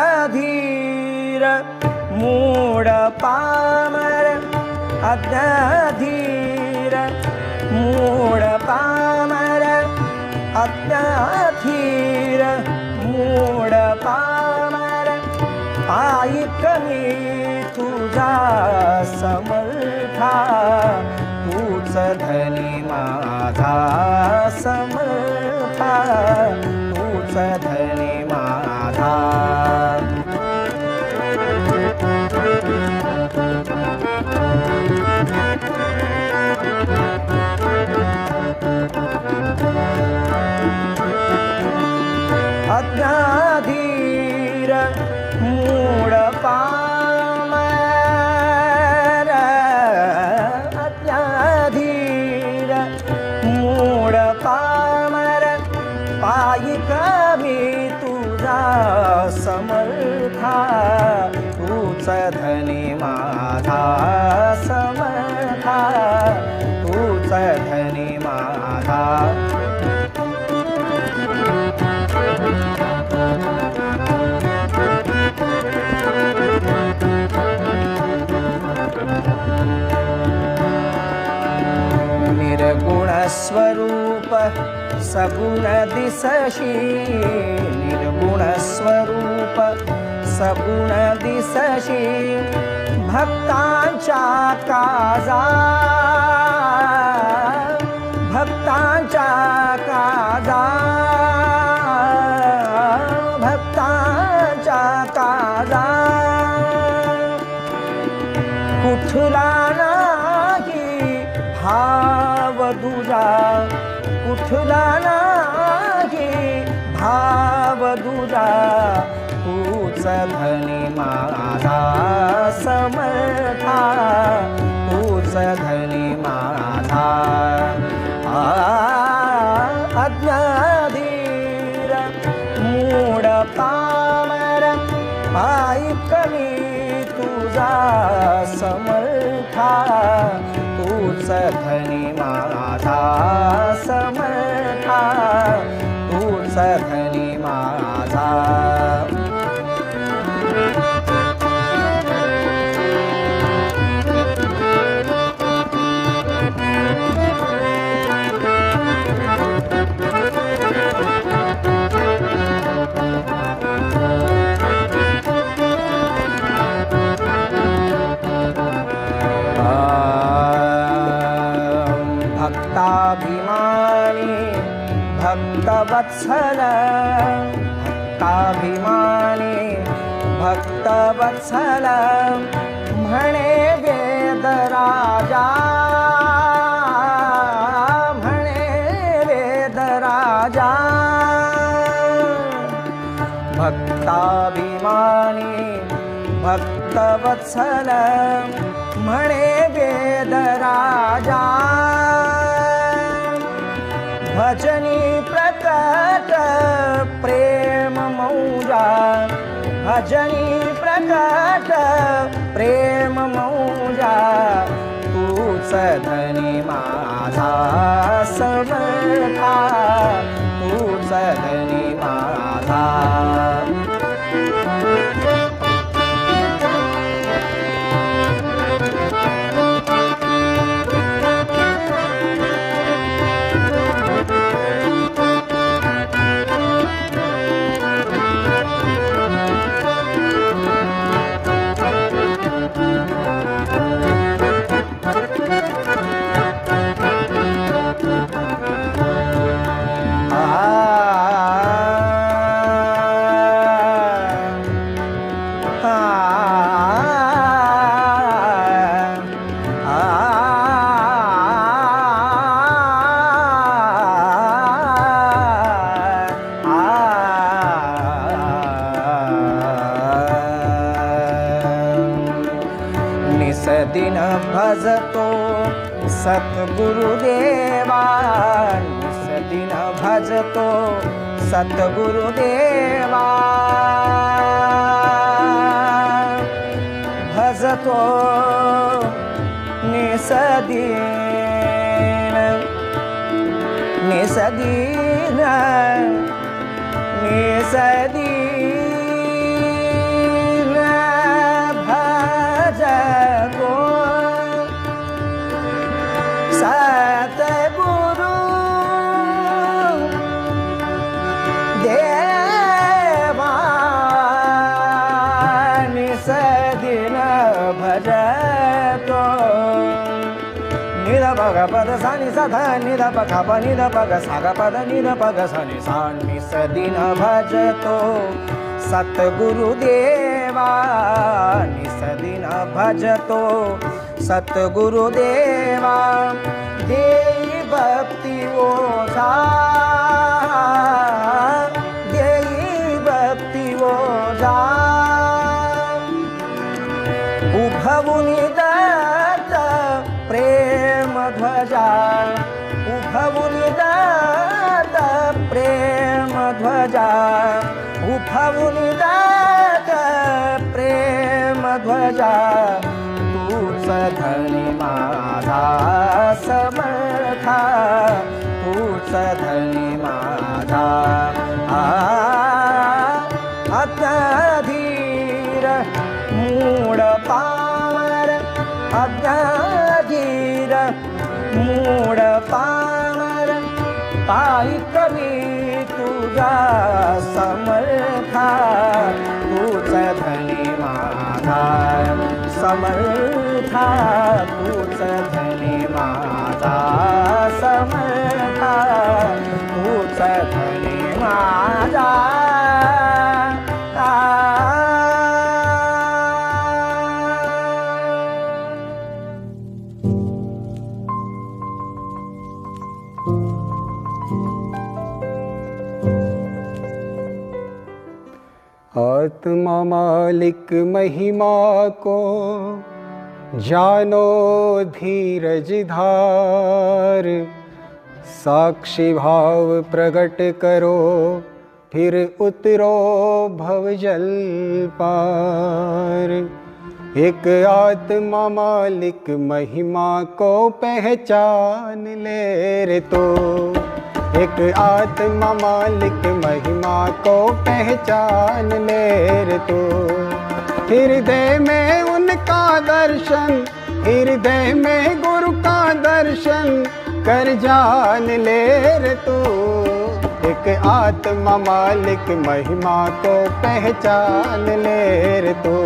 अज्ञाधीर मूढ पामर अज्ञाधीर मूढ पामर अज्ञाधीर मूढ पामर ऐक मी तुझा समर्था तूच धनी माझा समर्था तूच धनी माझा अज्ञाधीर मूढ पामर अज्ञाधीर मूढ पामर ऐक मी तुझा समर्था तूच धनी माझा समर्था तूच धनी माझा निर्गुण स्वरूप सगुण दिसशी निर्गुण स्वरूप सगुण दिसशी भक्तांच्या काजा भक्तांच्या काजा भक्तांच्या काजा कुठला नाही भाव तुझा कुठला नाही भाव तुझा तूच धनी माझा समर्था तूच धनी माझा अज्ञाधीर मूढ पामर ऐक मी तुझा समर्था तूच धनी माझा समर्था तूच धनी माझा भक्ताभिमानी भक्तवत्सल भक्ताभिमानी भक्तवत्सल म्हणे वेदराजा म्हणे वेदराजा भक्ताभिमानी भक्तवत्सल म्हणे वेदराजा भजनी प्रकट प्रेम मौजा भजनी प्रकट प्रेम मौजा तूच धनी माझा समर्था तूच धनी माझा दिन भजतो सद्गुरुदेवा दिन भजतो सद्गुरुदेवा भजतो निसदीन निसदीन निसदीन भजतो सद्गुरु देवा निसदीन भजतो निध पग पद सानि सा ध निध पग प निध पग सा ग पद निध पग सनि सा निसदीन भजतो सद्गुरुदेवा निसदीन भजतो सद्गुरुदेवा देई भक्ति ओझा देई भक्ति ओझा उभवुनि दत्त प्रेम ध्वजा उभवुनि दत्त प्रेम ध्वजा उभवुनि दत्त प्रेम ध्वजा तूच धनी माझा समर्था तूच धनी माझा अज्ञाधीर मूढ पामर अज्ञाधीर मूढ पामर पायी कमी तुझा समर्था तूच धनी माझा समर्था तूच धनी माझा समर्था तूच धनी माझा आत्मा मालिक महिमा को जानो धीरज धार साक्षी भाव प्रकट करो फिर उतरो भवजल पार एक आत्मा मालिक महिमा को पहचान ले रे तो एक आत्मा मालिक महिमा को पहचान ले रे तो हृदय में उनका दर्शन हृदय में गुरु का दर्शन कर जान ले रे तो एक आत्मा मालिक महिमा को पहचान ले रे तो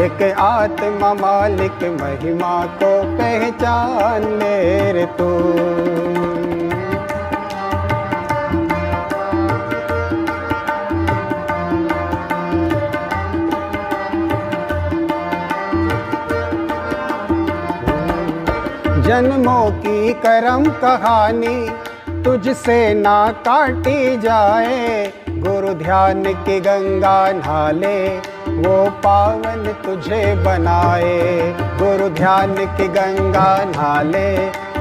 एक आत्मा मालिक महिमा को पहचान ले रे तो जन्मों की करम कहानी तुझसे ना काटी जाए गुरु ध्यान की गंगा नहाले वो पावन तुझे बनाए गुरु ध्यान की गंगा नहाले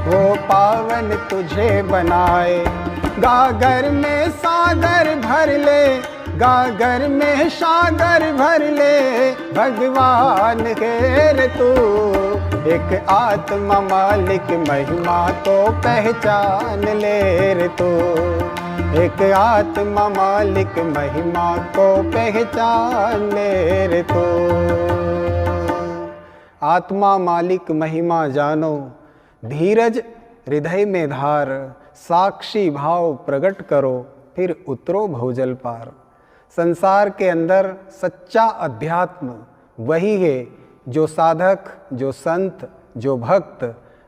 वो पावन तुझे बनाए गागर में सागर भर ले गागर में सागर भर ले भगवान घेर तू एक आत्मा मालिक महिमा को पहचान ले रे तू एक आत्मा मालिक महिमा को पहचान ले रे तू आत्मा मालिक महिमा जानो धीरज हृदय में धार साक्षी भाव प्रकट करो फिर उतरो भवजल पार संसार के अंदर सच्चा अध्यात्म वही है जो साधक जो संत जो भक्त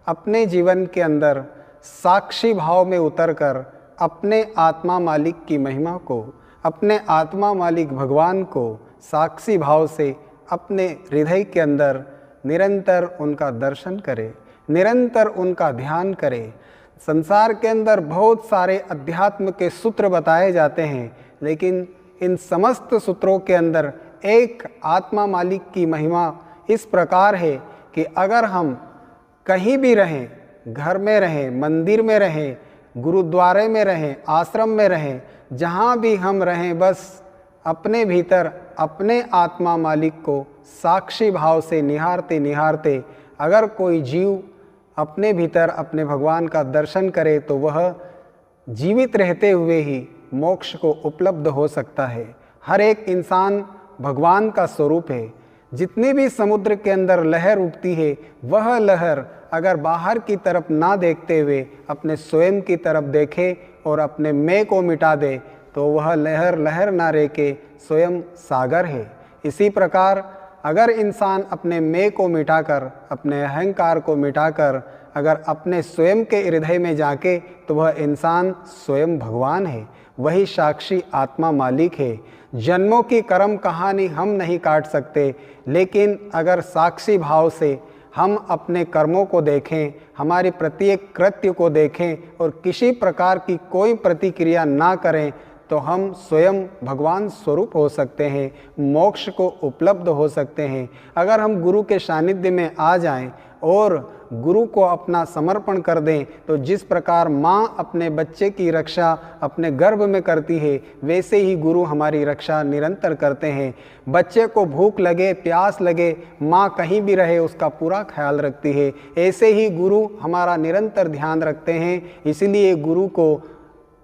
अपने जीवन के अंदर साक्षी भाव में उतरकर अपने आत्मा मालिक की महिमा को अपने आत्मा मालिक भगवान को साक्षी भाव से अपने हृदय के अंदर निरंतर उनका दर्शन करे निरंतर उनका ध्यान करे। संसार के अंदर बहुत सारे अध्यात्म के सूत्र बताए जाते हैं लेकिन इन समस्त सूत्रों के अंदर एक आत्मा मालिक की महिमा इस प्रकार है कि अगर हम कहीं भी रहें घर में रहें मंदिर में रहें गुरुद्वारे में रहें आश्रम में रहें जहाँ भी हम रहें बस अपने भीतर अपने आत्मा मालिक को साक्षी भाव से निहारते निहारते अगर कोई जीव अपने भीतर अपने भगवान का दर्शन करे तो वह जीवित रहते हुए ही मोक्ष को उपलब्ध हो सकता है। हर एक इंसान भगवान का स्वरूप है। जितनी भी समुद्र के अंदर लहर उठती है वह लहर अगर बाहर की तरफ ना देखते हुए अपने स्वयं की तरफ देखे और अपने मैं को मिटा दे तो वह लहर लहर ना रह के स्वयं सागर है। इसी प्रकार अगर इंसान अपने मैं को मिटाकर अपने अहंकार को मिटाकर अगर अपने स्वयं के हृदय में जाके तो वह इंसान स्वयं भगवान है, वही साक्षी आत्मा मालिक है। जन्मों की कर्म कहानी हम नहीं काट सकते, लेकिन अगर साक्षी भाव से हम अपने कर्मों को देखें, हमारी प्रत्येक कृत्य को देखें और किसी प्रकार की कोई प्रतिक्रिया ना करें तो हम स्वयं भगवान स्वरूप हो सकते हैं, मोक्ष को उपलब्ध हो सकते हैं। अगर हम गुरु के सानिध्य में आ जाएं और गुरु को अपना समर्पण कर दें तो जिस प्रकार माँ अपने बच्चे की रक्षा अपने गर्भ में करती है वैसे ही गुरु हमारी रक्षा निरंतर करते हैं। बच्चे को भूख लगे प्यास लगे माँ कहीं भी रहे उसका पूरा ख्याल रखती है। ऐसे ही गुरु हमारा निरंतर ध्यान रखते हैं। इसलिए गुरु को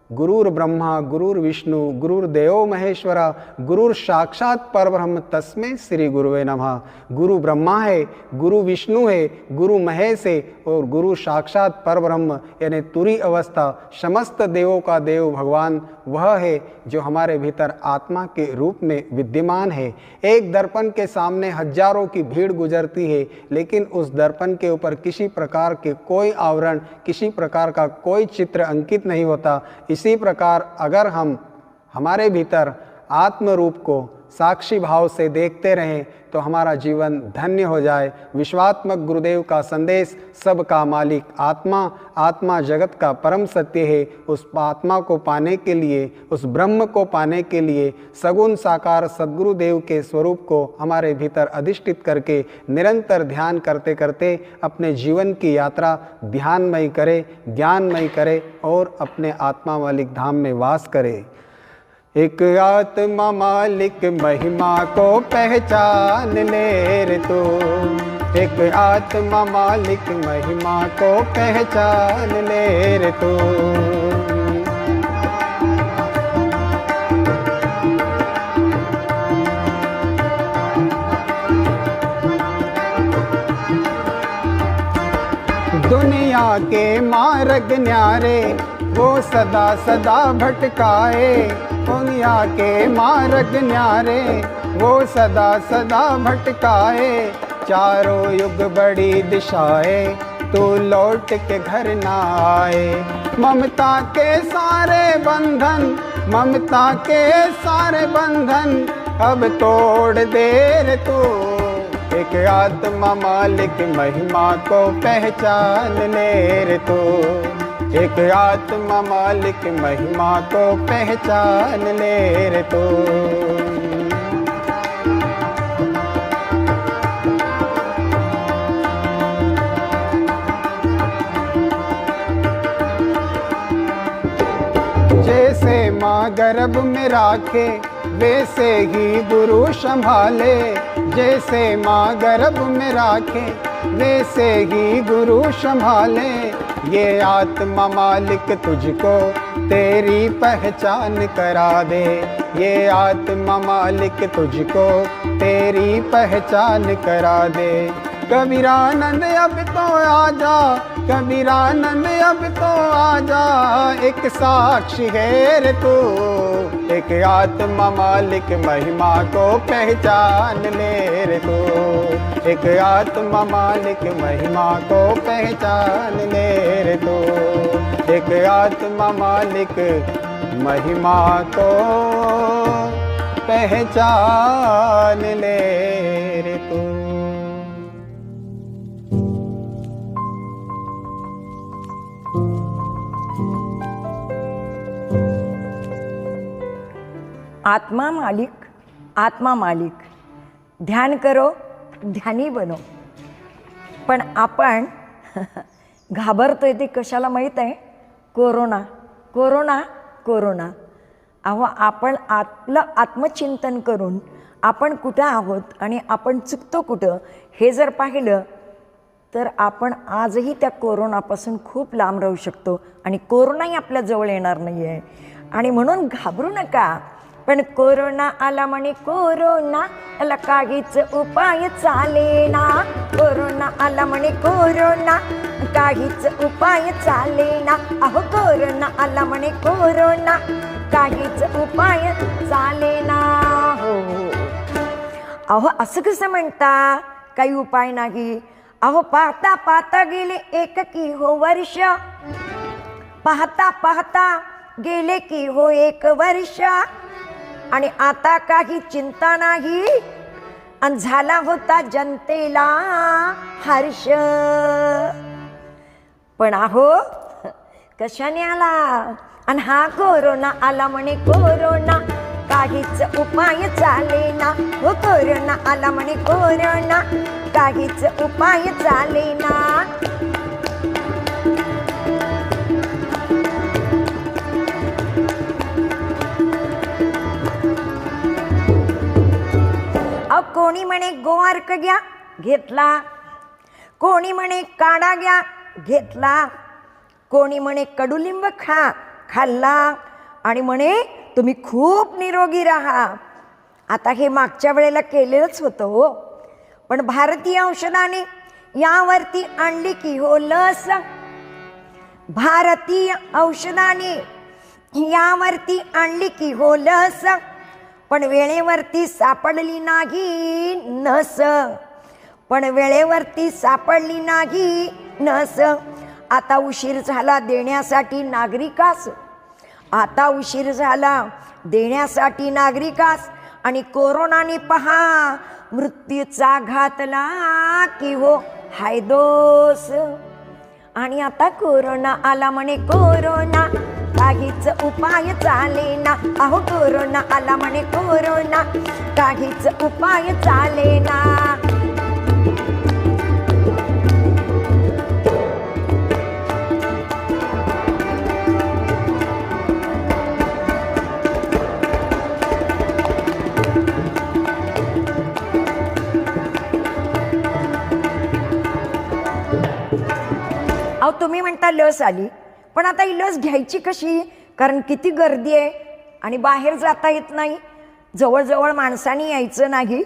गुरुर ब्रह्मा गुरुर विष्णु गुरुर्देवो महेश्वरा गुरुर साक्षात परब्रह्म तस्मै श्री गुरुवे नमः। गुरु ब्रह्मा है, गुरु विष्णु है, गुरु महेश है और गुरु साक्षात परब्रह्म यानी तुरी अवस्था समस्त देवों का देव भगवान वह है जो हमारे भीतर आत्मा के रूप में विद्यमान है। एक दर्पण के सामने हजारों की भीड़ गुजरती है, लेकिन उस दर्पण के ऊपर किसी प्रकार के कोई आवरण, किसी प्रकार का कोई चित्र अंकित नहीं होता। इसी प्रकार अगर हम हमारे भीतर आत्म रूप को साक्षी भाव से देखते रहें तो हमारा जीवन धन्य हो जाए। विश्वात्मक गुरुदेव का संदेश सबका मालिक आत्मा, आत्मा जगत का परम सत्य है। उस आत्मा को पाने के लिए, उस ब्रह्म को पाने के लिए सगुण साकार सद्गुरुदेव के स्वरूप को हमारे भीतर अधिष्ठित करके निरंतर ध्यान करते करते अपने जीवन की यात्रा ध्यानमयी करे, ज्ञानमयी करे और अपने आत्मा मालिक धाम में वास करे। एक आत्मा मालिक महिमा को पहचान ले रे तू, एक आत्मा मालिक महिमा को पहचान ले रे तू। दुनिया के मार्ग न्यारे वो सदा सदा भटकाए, दुनिया के मार्ग न्यारे वो सदा सदा भटकाए। चारों युग बड़ी दिशाएं तू लौट के घर ना आए। ममता के सारे बंधन, ममता के सारे बंधन अब तोड़ दे रे तू। एक आत्मा मालिक महिमा को पहचान ले रे तू, एक आत्मा मालिक महिमा को पहचान ले रे तू। जैसे माँ गर्भ में राखे वैसे ही गुरु संभाले, जैसे माँ गर्भ में राखे वैसे ही गुरु संभाले। ये आत्मा मालिक तुझको तेरी पहचान करा दे, ये आत्मा मालिक तुझको तेरी पहचान करा दे। कबीरानंद अब तो आजा, कबीरानंद अब तो आजा, एक साक्षी है रे तू। एक आत्मा मालिक महिमा को पहचान ले रे तू, एक आत्मा मालिक महिमा को पहचान ले रे तू, एक आत्मा मालिक महिमा को पहचान ले रे तू। आत्मा मालिक, आत्मा मालिक, ध्यान करो ध्यानी बनो। पण आपण घाबरतोय ते कशाला माहीत आहे? Corona, corona, corona. अहो आपण आपलं आत्मचिंतन करून आपण कुठं आहोत आणि आपण चुकतो कुठं हे जर पाहिलं तर आपण आजही त्या कोरोनापासून खूप लांब राहू शकतो आणि कोरोनाही आपल्या जवळ येणार नाही आहे. आणि म्हणून घाबरू नका. पण कोरोना आला म्हणे कोरोना आला काहीच उपाय चालेना. कोरोना आला म्हणे कोरोना काहीच उपाय चालेना. अहो कोरोना आला म्हणे कोरोना काहीच उपाय चालेना. हो अहो असं कसं म्हणता काही उपाय नाही. अहो पाहता पाहता गेले एक की हो वर्ष. पाहता पाहता गेले की हो एक वर्ष. आणि आता काही चिंता नाही आणि झाला होता जनतेला हर्ष. पण अहो कशाने आला. आणि हा कोरोना आला म्हणे कोरोना काहीच उपाय चालेना. हो कोरोना आला म्हणे कोरोना काहीच उपाय चालेना. कोणी म्हणे गोवार्क घ्या घेतला. कोणी म्हणे काढा घ्या घेतला. कोणी म्हणे कडुलिंब खाल्ला आणि म्हणे तुम्ही खूप निरोगी राहा. आता हे मागच्या वेळेला केलेलंच होतं हो. पण भारतीय औषधाने यावरती आणली की हो लस. भारतीय औषधाने यावरती आणली की हो लस. पण वेळेवरती सापडली नाही नस. पण वेळेवरती सापडली नाही नस. आता उशीर झाला देण्यासाठी नागरिकास. आता उशीर झाला देण्यासाठी नागरिकास. आणि कोरोनाने पहा मृत्यूचा घातला की हो हाय दोष. आणि आता कोरोना आला म्हणे कोरोना काहीच उपाय चालेना. अहो कोरोना आला म्हणे कोरोना काहीच उपाय चालेना. अहो तुम्ही म्हणता लस आली पण आता ही लस घ्यायची कशी. कारण किती गर्दी आहे आणि बाहेर जाता येत नाही. जवळजवळ माणसांनी यायचं नाही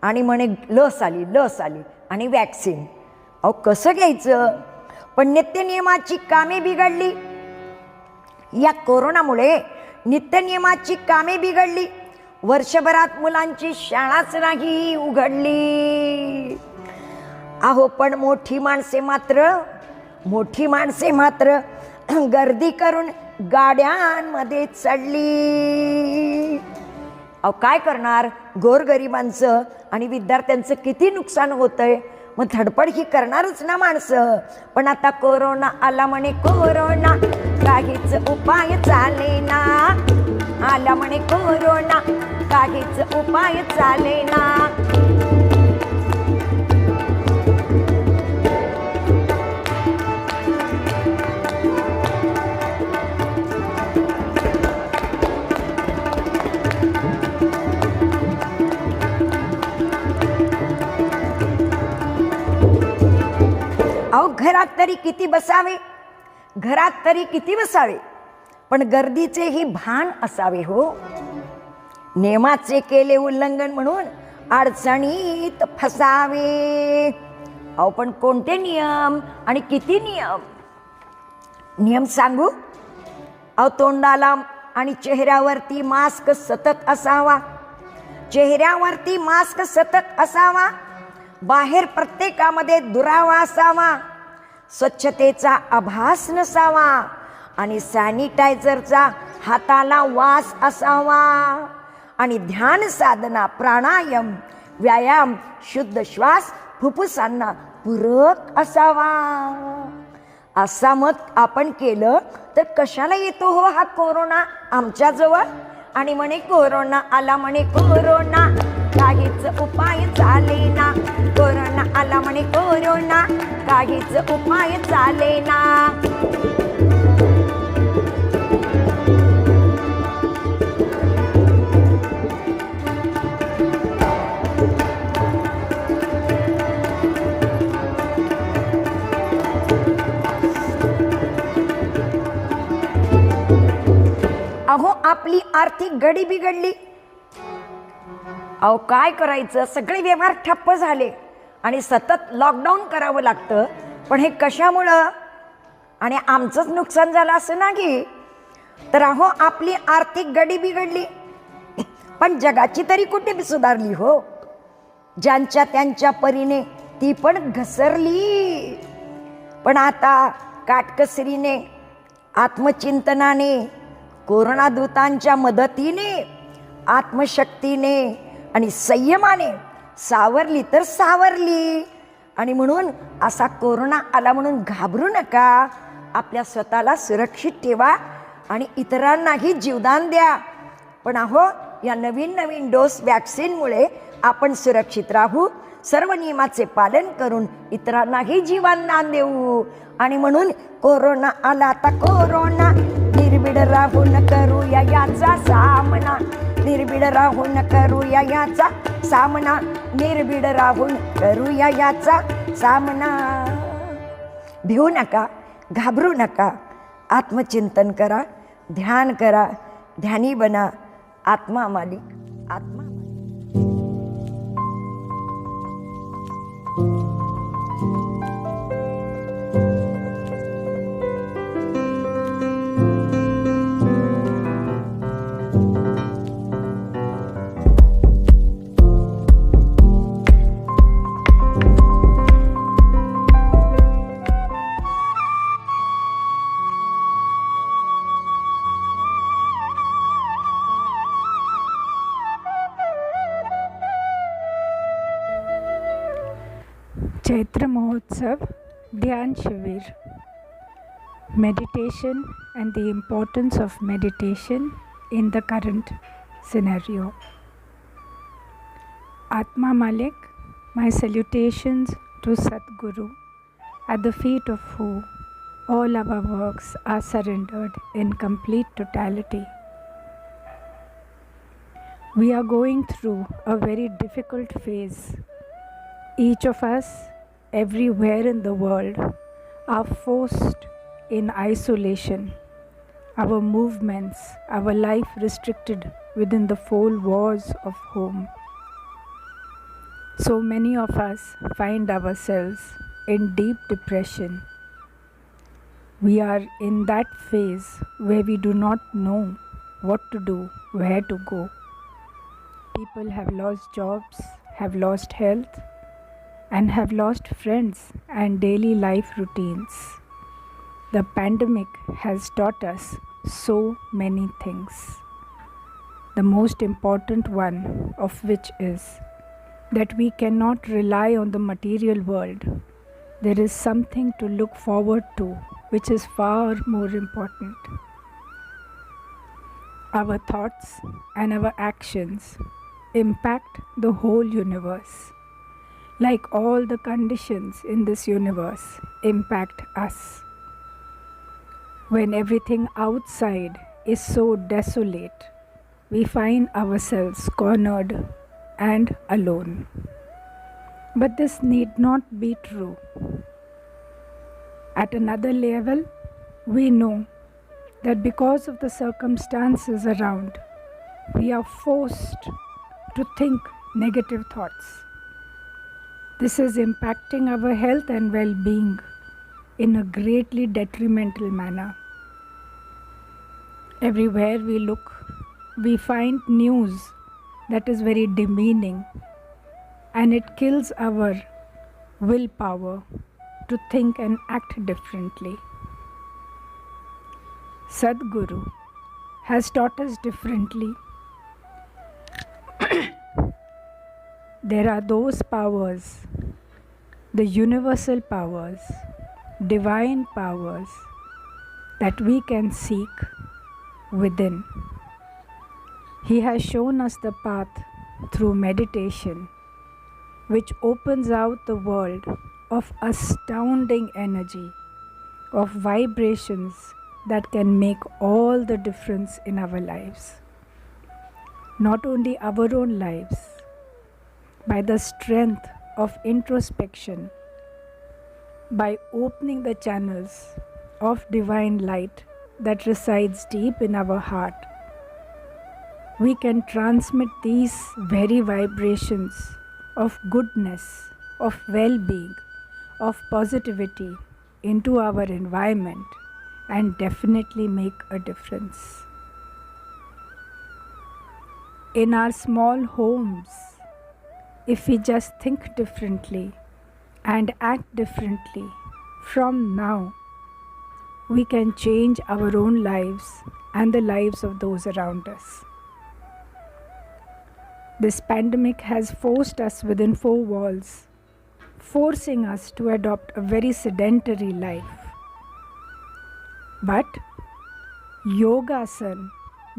आणि म्हणे लस आली लस आली आणि वॅक्सिन. अहो कसं घ्यायचं. पण नित्यनियमाची कामे बिघडली. या कोरोनामुळे नित्यनियमाची कामे बिघडली. वर्षभरात मुलांची शाळाच नाही उघडली. अहो पण मोठी माणसे मात्र गर्दी करून गाड्यांमध्ये चढली. अहो काय करणार. गोरगरिबांचं आणि विद्यार्थ्यांचं किती नुकसान होतंय. मग धडपड ही करणारच ना माणसं. पण आता कोरोना आला म्हणे कोरोना काहीच उपाय चालेना. आला म्हणे कोरोना काहीच उपाय चालेना. अहो घरात तरी किती बसावे. घरात तरी किती बसावे. पण गर्दीचे ही भान असावे हो. नियमाचे केले उल्लंघन म्हणून अडचणीत फसावे. अहो पण कोणते नियम आणि किती नियम सांगू. अहो तोंडाला आणि चेहऱ्यावरती मास्क सतत असावा. चेहऱ्यावरती मास्क सतत असावा. बाहेर प्रत्येकामध्ये दुरावा असावा. स्वच्छतेचा आभास नसावा. आणि सॅनिटायझरचा हाताला वास असावा. आणि ध्यान साधना प्राणायाम व्यायाम शुद्ध श्वास फुफ्फुसांना पूरक असावा. असा मत आपण केलं तर कशाला येतो हो हा कोरोना आमच्याजवळ. आणि म्हणे कोरोना आला म्हणे कोरोना काहीच उपाय चालेना. कोरोना आला म्हणे कोरोना काहीच उपाय चालेना. अहो आपली आर्थिक घडी बिघडली. अहो काय करायचं, सगळे व्यवहार ठप्प झाले आणि सतत लॉकडाऊन करावं लागतं. पण हे कशामुळं? आणि आमचंच नुकसान झालं असं नाही. तर अहो आपली आर्थिक घडी बिघडली, पण जगाची तरी कुठे सुधारली हो. ज्यांच्या त्यांच्या परीने ती पण घसरली. पण आता काटकसरीने, आत्मचिंतनाने, कोरोनादूतांच्या मदतीने, आत्मशक्तीने आणि संयमाने सावरली तर सावरली. आणि म्हणून असा कोरोना आला म्हणून घाबरू नका. आपल्या स्वतःला सुरक्षित ठेवा आणि इतरांनाही जीवदान द्या. पण अहो या नवीन नवीन डोस वॅक्सिनमुळे आपण सुरक्षित राहू, सर्व नियमाचे पालन करून इतरांनाही जीवनदान देऊ. आणि म्हणून कोरोना आला आता कोरोना, निर्भीड राहून करूया याचा सामना, निर्भीड राहून करूया याचा सामना, निर्भीड राहून करूया याचा सामना. भिवू नका, घाबरू नका, आत्मचिंतन करा, ध्यान करा, ध्यानी बना. आत्मा मालिक, आत्मा मालिक. Chaitra Mahotsav Dhyan Shivir. Meditation and the importance of meditation in the current scenario. Atma Malik, my salutations to Sadguru, at the feet of who all our works are surrendered in complete totality. We are going through a very difficult phase. Each of us, everywhere in the world, are forced in isolation, our movements, our life restricted within the four walls of home. So many of us find ourselves in deep depression. We are in that phase where we do not know what to do, where to go. People have lost jobs, have lost health, and have lost friends and daily life routines. The pandemic has taught us so many things. The most important one of which is that we cannot rely on the material world. There is something to look forward to, which is far more important. Our thoughts and our actions impact the whole universe. Like all the conditions in this universe impact us. When everything outside is so desolate, we find ourselves cornered and alone. But this need not be true. At another level, we know that because of the circumstances around, we are forced to think negative thoughts. This is impacting our health and well-being in a greatly detrimental manner. Everywhere we look, we find news that is very demeaning, and it kills our willpower to think and act differently. Sadguru has taught us differently. There are those powers, the universal powers, divine powers that we can seek within. He has shown us the path through meditation, which opens out the world of astounding energy, of vibrations that can make all the difference in our lives. Not only our own lives, by the strength of introspection, by opening the channels of divine light that resides deep in our heart, we can transmit these very vibrations of goodness, of well-being, of positivity into our environment and definitely make a difference. In our small homes, if we just think differently and act differently from now, we can change our own lives and the lives of those around us. This pandemic has forced us within four walls, forcing us to adopt a very sedentary life. But Yogasana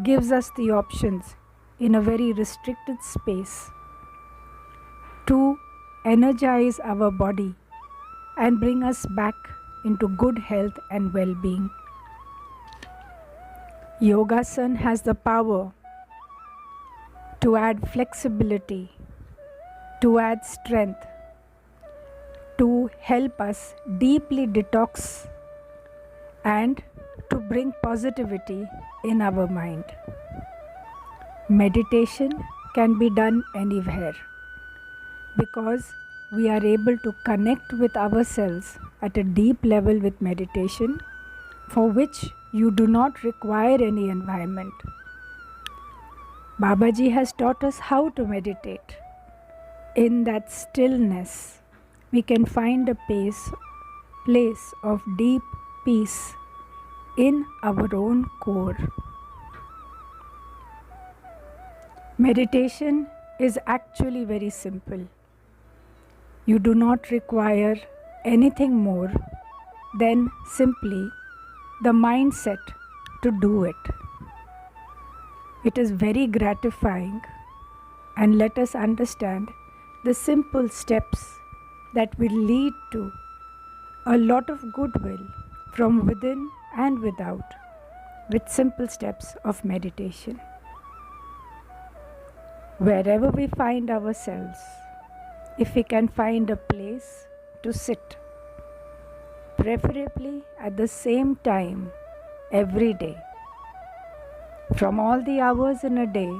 gives us the options in a very restricted space to energize our body and bring us back into good health and well-being. Yogasana has the power to add flexibility, to add strength, to help us deeply detox and to bring positivity in our mind. Meditation can be done anywhere because we are able to connect with ourselves at a deep level with meditation, for which you do not require any environment. Babaji has taught us how to meditate. In that stillness, we can find a place of deep peace in our own core. Meditation is actually very simple. You do not require anything more than simply the mindset to do it. It is very gratifying, and let us understand the simple steps that will lead to a lot of goodwill from within and without with simple steps of meditation. Wherever we find ourselves, if we can find a place to sit, preferably at the same time every day. From all the hours in a day,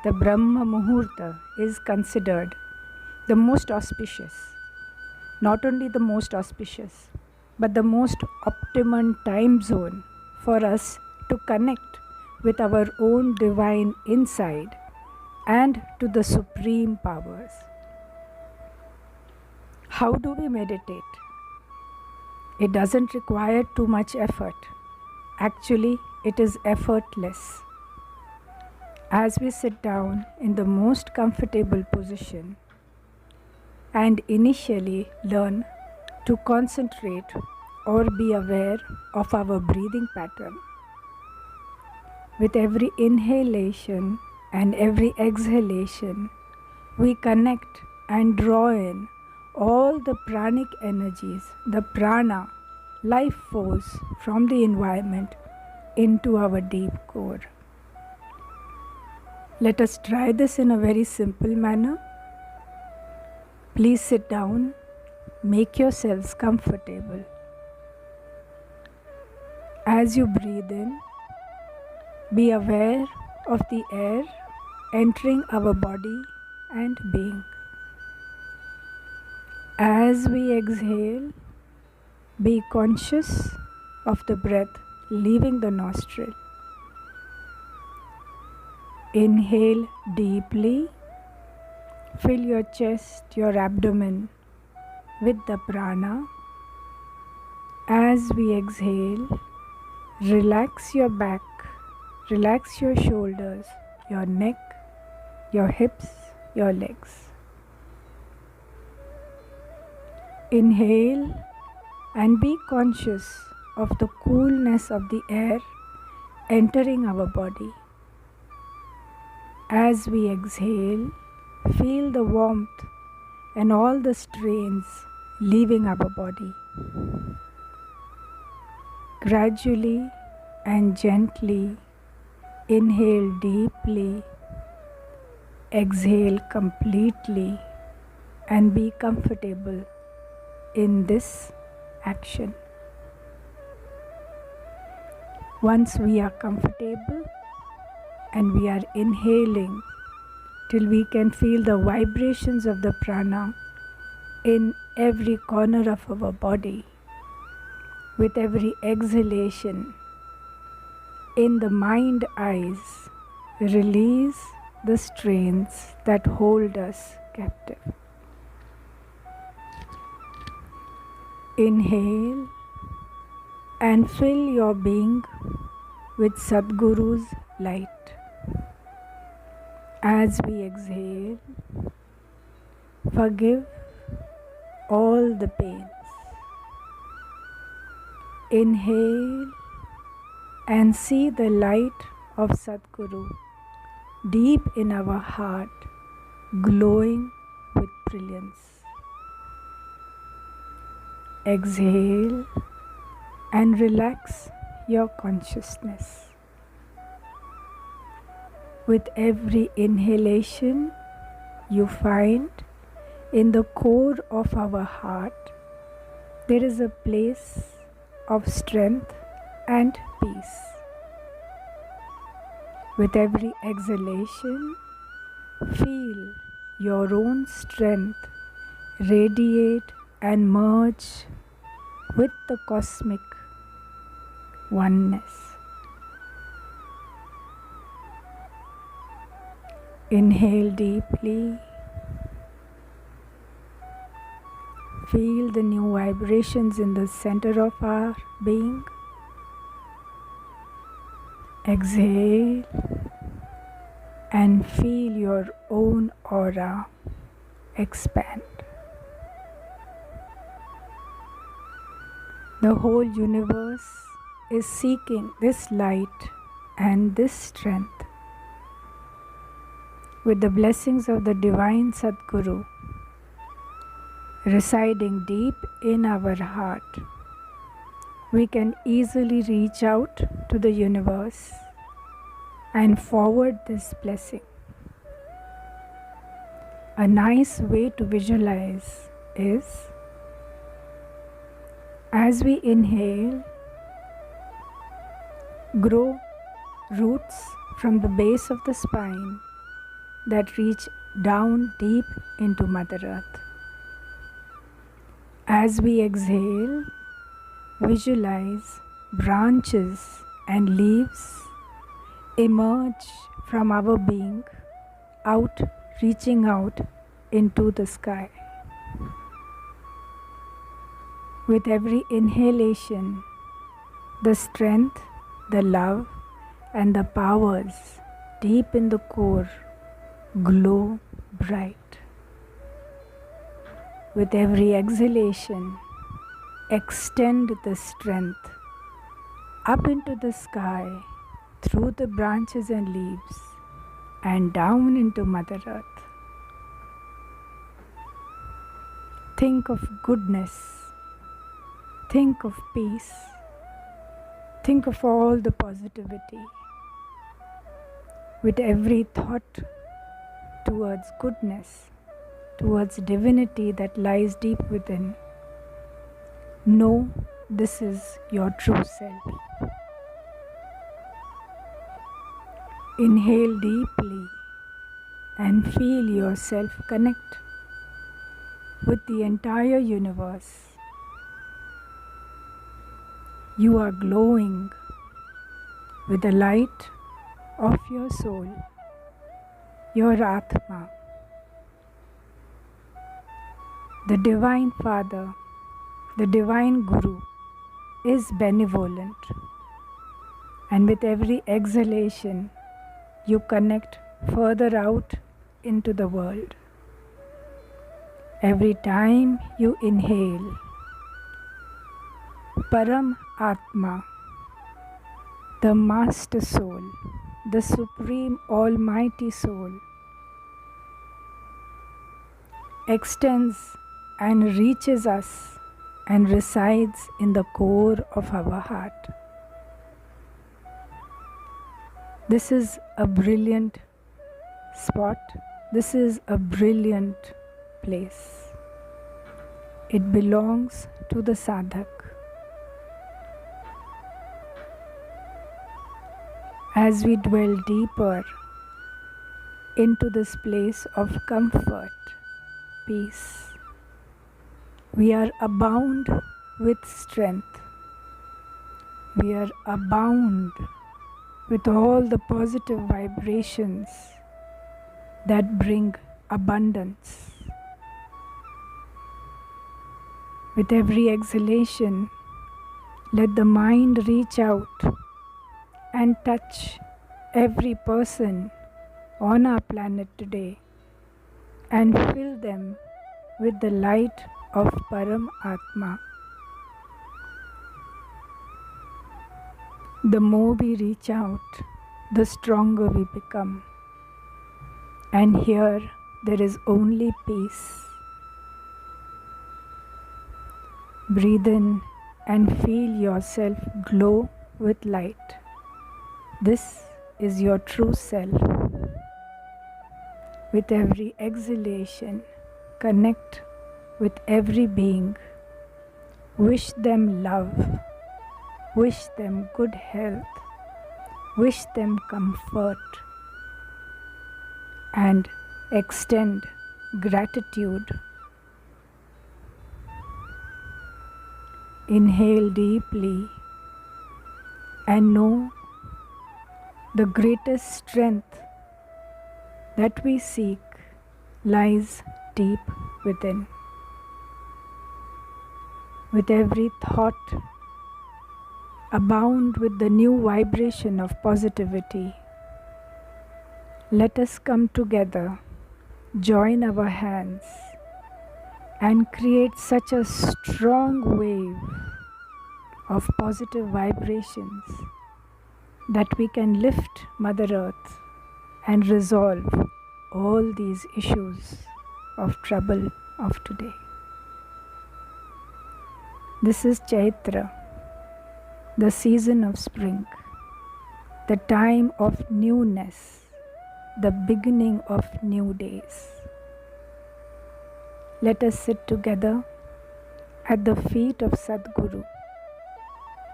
the Brahma Muhurta is considered the most auspicious. Not only the most auspicious, but the most optimum time zone for us to connect with our own divine inside and to the supreme powers. How do we meditate? It doesn't require too much effort. Actually, it is effortless. As we sit down in the most comfortable position and initially learn to concentrate or be aware of our breathing pattern. With every inhalation and every exhalation, we connect and draw in all the pranic energies, the prana, life force from the environment into our deep core. Let us try this in a very simple manner. Please sit down, make yourselves comfortable. As you breathe in, be aware of the air entering our body and being. As we exhale, be conscious of the breath leaving the nostril. Inhale deeply. Fill your chest, your abdomen with the prana. As we exhale, relax your back, relax your shoulders, your neck, your hips, your legs. Inhale and be conscious of the coolness of the air entering our body. As we exhale, feel the warmth and all the strains leaving our body. Gradually and gently inhale deeply, exhale completely, and be comfortable in this action. Once we are comfortable, and we are inhaling till we can feel the vibrations of the prana in every corner of our body. With every exhalation, in the mind eyes, release the strains that hold us captive. Inhale and fill your being with Sadguru's light. As we exhale, forgive all the pains. Inhale and see the light of Sadguru deep in our heart, glowing with brilliance. Exhale and relax your consciousness. With every inhalation, you find in the core of our heart, there is a place of strength and peace. With every exhalation, feel your own strength radiate and merge with the cosmic oneness. Inhale deeply. Feel the new vibrations in the center of our being. Exhale and feel your own aura expand. The whole universe is seeking this light and this strength. With the blessings of the Divine Sadguru residing deep in our heart, we can easily reach out to the universe and forward this blessing. A nice way to visualize is, as we inhale, grow roots from the base of the spine that reach down deep into Mother Earth. As we exhale, visualize branches and leaves emerge from our being, reaching out into the sky. With every inhalation, the strength, the love, and the powers deep in the core glow bright. With every exhalation, extend the strength up into the sky, through the branches and leaves, and down into Mother Earth. Think of goodness. Think of peace. Think of all the positivity. With every thought towards goodness, towards divinity that lies deep within, know this is your true self. Inhale deeply and feel yourself connect with the entire universe. You are glowing with the light of your soul, your Atma. The Divine Father, the Divine Guru is benevolent, and with every exhalation, you connect further out into the world. Every time you inhale, Param Atma, the Master Soul, the Supreme Almighty Soul, extends and reaches us and resides in the core of our heart. This is a brilliant spot. This is a brilliant place. It belongs to the sadhak. as we dwell deeper into this place of comfort, peace, we are abound with strength. We are abound with all the positive vibrations that bring abundance. With every exhalation, let the mind reach out and touch every person on our planet today and fill them with the light of Param Atma. The more we reach out, the stronger we become. And here there is only peace. Breathe in and feel yourself glow with light. This is your true self. With every exhalation, connect with every being. Wish them love. Wish them good health. Wish them comfort. And extend gratitude. Inhale deeply and know the greatest strength that we seek lies deep within. With every thought, abound with the new vibration of positivity. Let us come together, join our hands, and create such a strong wave of positive vibrations that we can lift Mother Earth and resolve all these issues of trouble of today. This is Chaitra, the season of spring, the time of newness, the beginning of new days. Let us sit together at the feet of Sadguru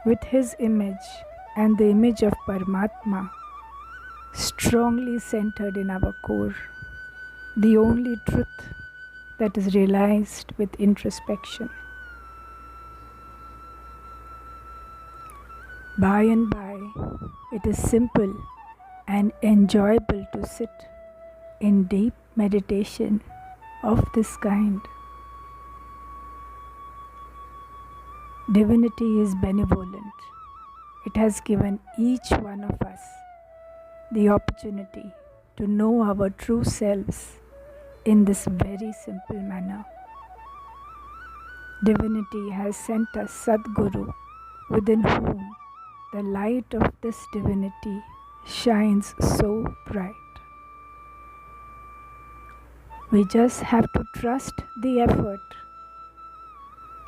with his image and the image of Paramatma strongly centered in our core, the only truth that is realized with introspection. By and by, it is simple and enjoyable to sit in deep meditation of this kind. Divinity is benevolent. It has given each one of us the opportunity to know our true selves in this very simple manner. Divinity has sent us Sadguru, within whom the light of this divinity shines so bright. We just have to trust the effort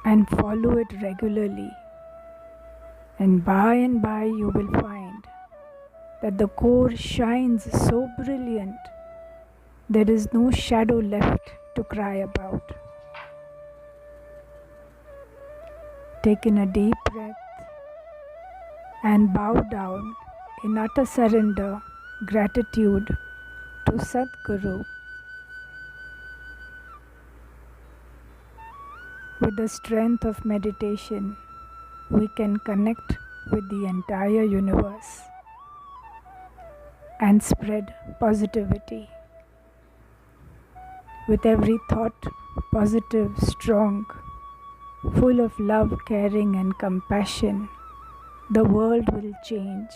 and follow it regularly. And by you will find that the core shines so brilliant, there is no shadow left to cry about. Take in a deep breath and bow down in utter surrender, gratitude to Sadguru. With the strength of meditation, we can connect with the entire universe and spread positivity. With every thought, positive, strong, full of love, caring and compassion, the world will change